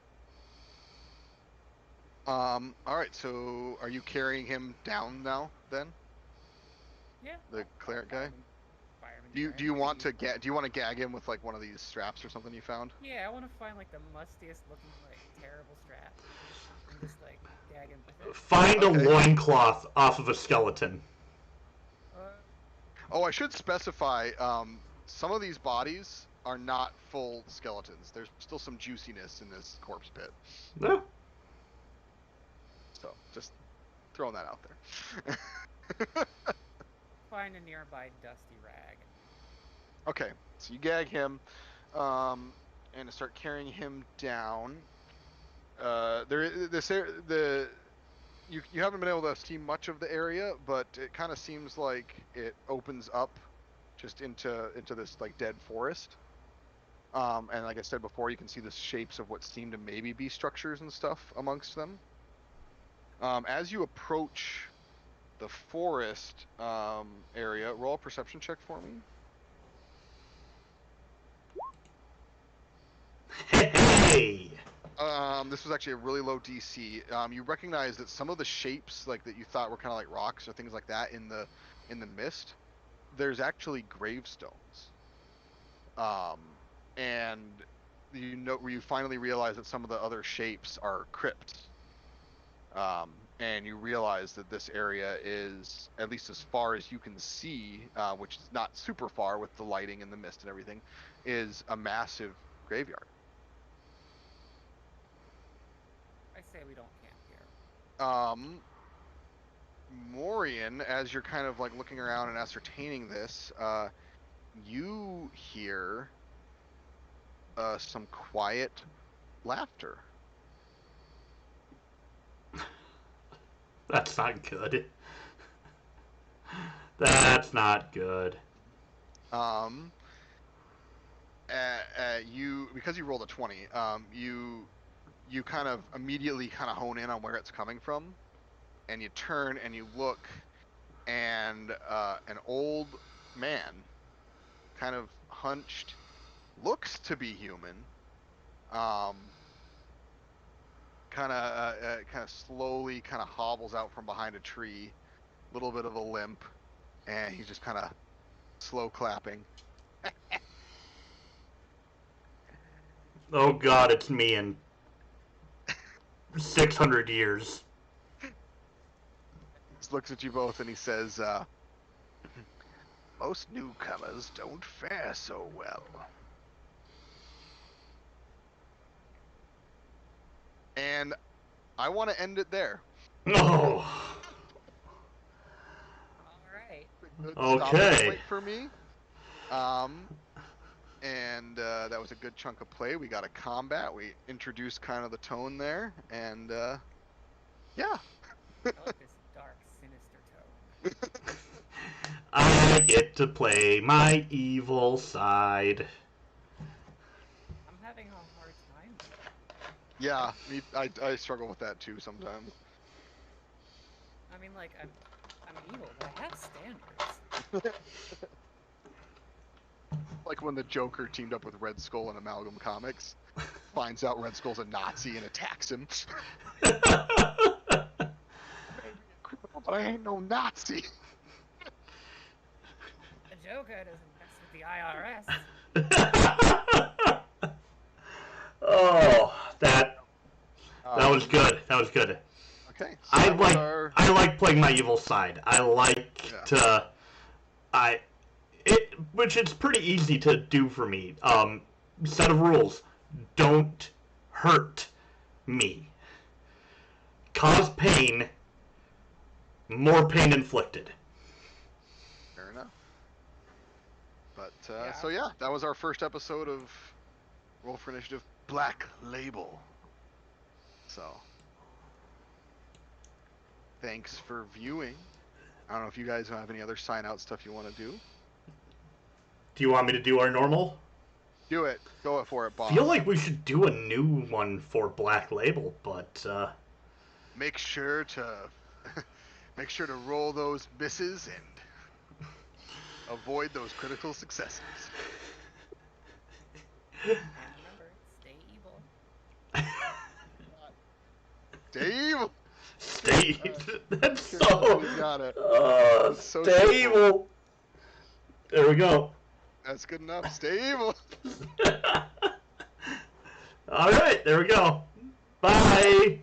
Speaker 2: Alright, so are you carrying him down now then?
Speaker 4: Yeah.
Speaker 2: The cleric guy?
Speaker 4: Fireman
Speaker 2: Do you want to gag him with like one of these straps or something you found?
Speaker 4: Yeah, I want to find like the mustiest looking like terrible strap and just like gag him with it.
Speaker 1: Find a loincloth off of a skeleton.
Speaker 2: Oh, I should specify, some of these bodies are not full skeletons. There's still some juiciness in this corpse pit.
Speaker 1: Yeah.
Speaker 2: So, just throwing that out there.
Speaker 4: Find a nearby dusty rag.
Speaker 2: Okay, so you gag him, and start carrying him down. You haven't been able to see much of the area, but it kind of seems like it opens up just into this like dead forest. And like I said before, you can see the shapes of what seem to maybe be structures and stuff amongst them. As you approach the forest area, roll a perception check for me.
Speaker 1: Hey!
Speaker 2: This was actually a really low DC. You recognize that some of the shapes, like that you thought were kind of like rocks or things like that in the mist, there's actually gravestones. And you finally realize that some of the other shapes are crypts. And you realize that this area is, at least as far as you can see, which is not super far with the lighting and the mist and everything, is a massive graveyard.
Speaker 4: I say we don't camp here.
Speaker 2: Morian, as you're kind of like looking around and ascertaining this, you hear some quiet laughter.
Speaker 1: That's not good. That's not good.
Speaker 2: Because you rolled a 20, you kind of immediately kind of hone in on where it's coming from, and you turn and you look, and an old man, kind of hunched, looks to be human, kind of slowly kind of hobbles out from behind a tree, little bit of a limp, and he's just kind of slow clapping.
Speaker 1: Oh God, it's me in 600 years.
Speaker 2: Just looks at you both and he says, most newcomers don't fare so well. And I want to end it there.
Speaker 1: No.
Speaker 4: Alright.
Speaker 2: Good
Speaker 1: Okay.
Speaker 2: stopping point for me. And that was a good chunk of play. We got a combat. We introduced kind of the tone there, and yeah.
Speaker 4: I like this dark, sinister tone.
Speaker 1: I get to play my evil side.
Speaker 4: I'm having a hard time.
Speaker 2: Yeah, I struggle with that too sometimes.
Speaker 4: I mean, like, I'm evil, but I have standards.
Speaker 2: Like when the Joker teamed up with Red Skull in Amalgam Comics, finds out Red Skull's a Nazi and attacks him. I may be a criminal, but I ain't no Nazi.
Speaker 4: The Joker doesn't mess with the IRS.
Speaker 1: Oh, that was good. That was good.
Speaker 2: Okay. So
Speaker 1: I like playing my evil side. I like which it's pretty easy to do for me. Set of rules: don't hurt me. Cause pain. More pain inflicted.
Speaker 2: Fair enough. But
Speaker 4: Yeah.
Speaker 2: so yeah, that was our first episode of Roll for Initiative Black Label. So thanks for viewing. I don't know if you guys have any other sign out stuff you want to do.
Speaker 1: Do you want me to do our normal?
Speaker 2: Do it. Go for it, boss.
Speaker 1: I feel like we should do a new one for Black Label, but
Speaker 2: Make sure to roll those misses and avoid those critical successes.
Speaker 4: And remember, stay evil.
Speaker 2: Stay evil.
Speaker 1: stay. That's
Speaker 2: So
Speaker 1: so.
Speaker 2: you got it. So
Speaker 1: Stay
Speaker 2: simple.
Speaker 1: evil. There we go.
Speaker 2: That's good enough. Stay evil.
Speaker 1: All right, there we go. Bye.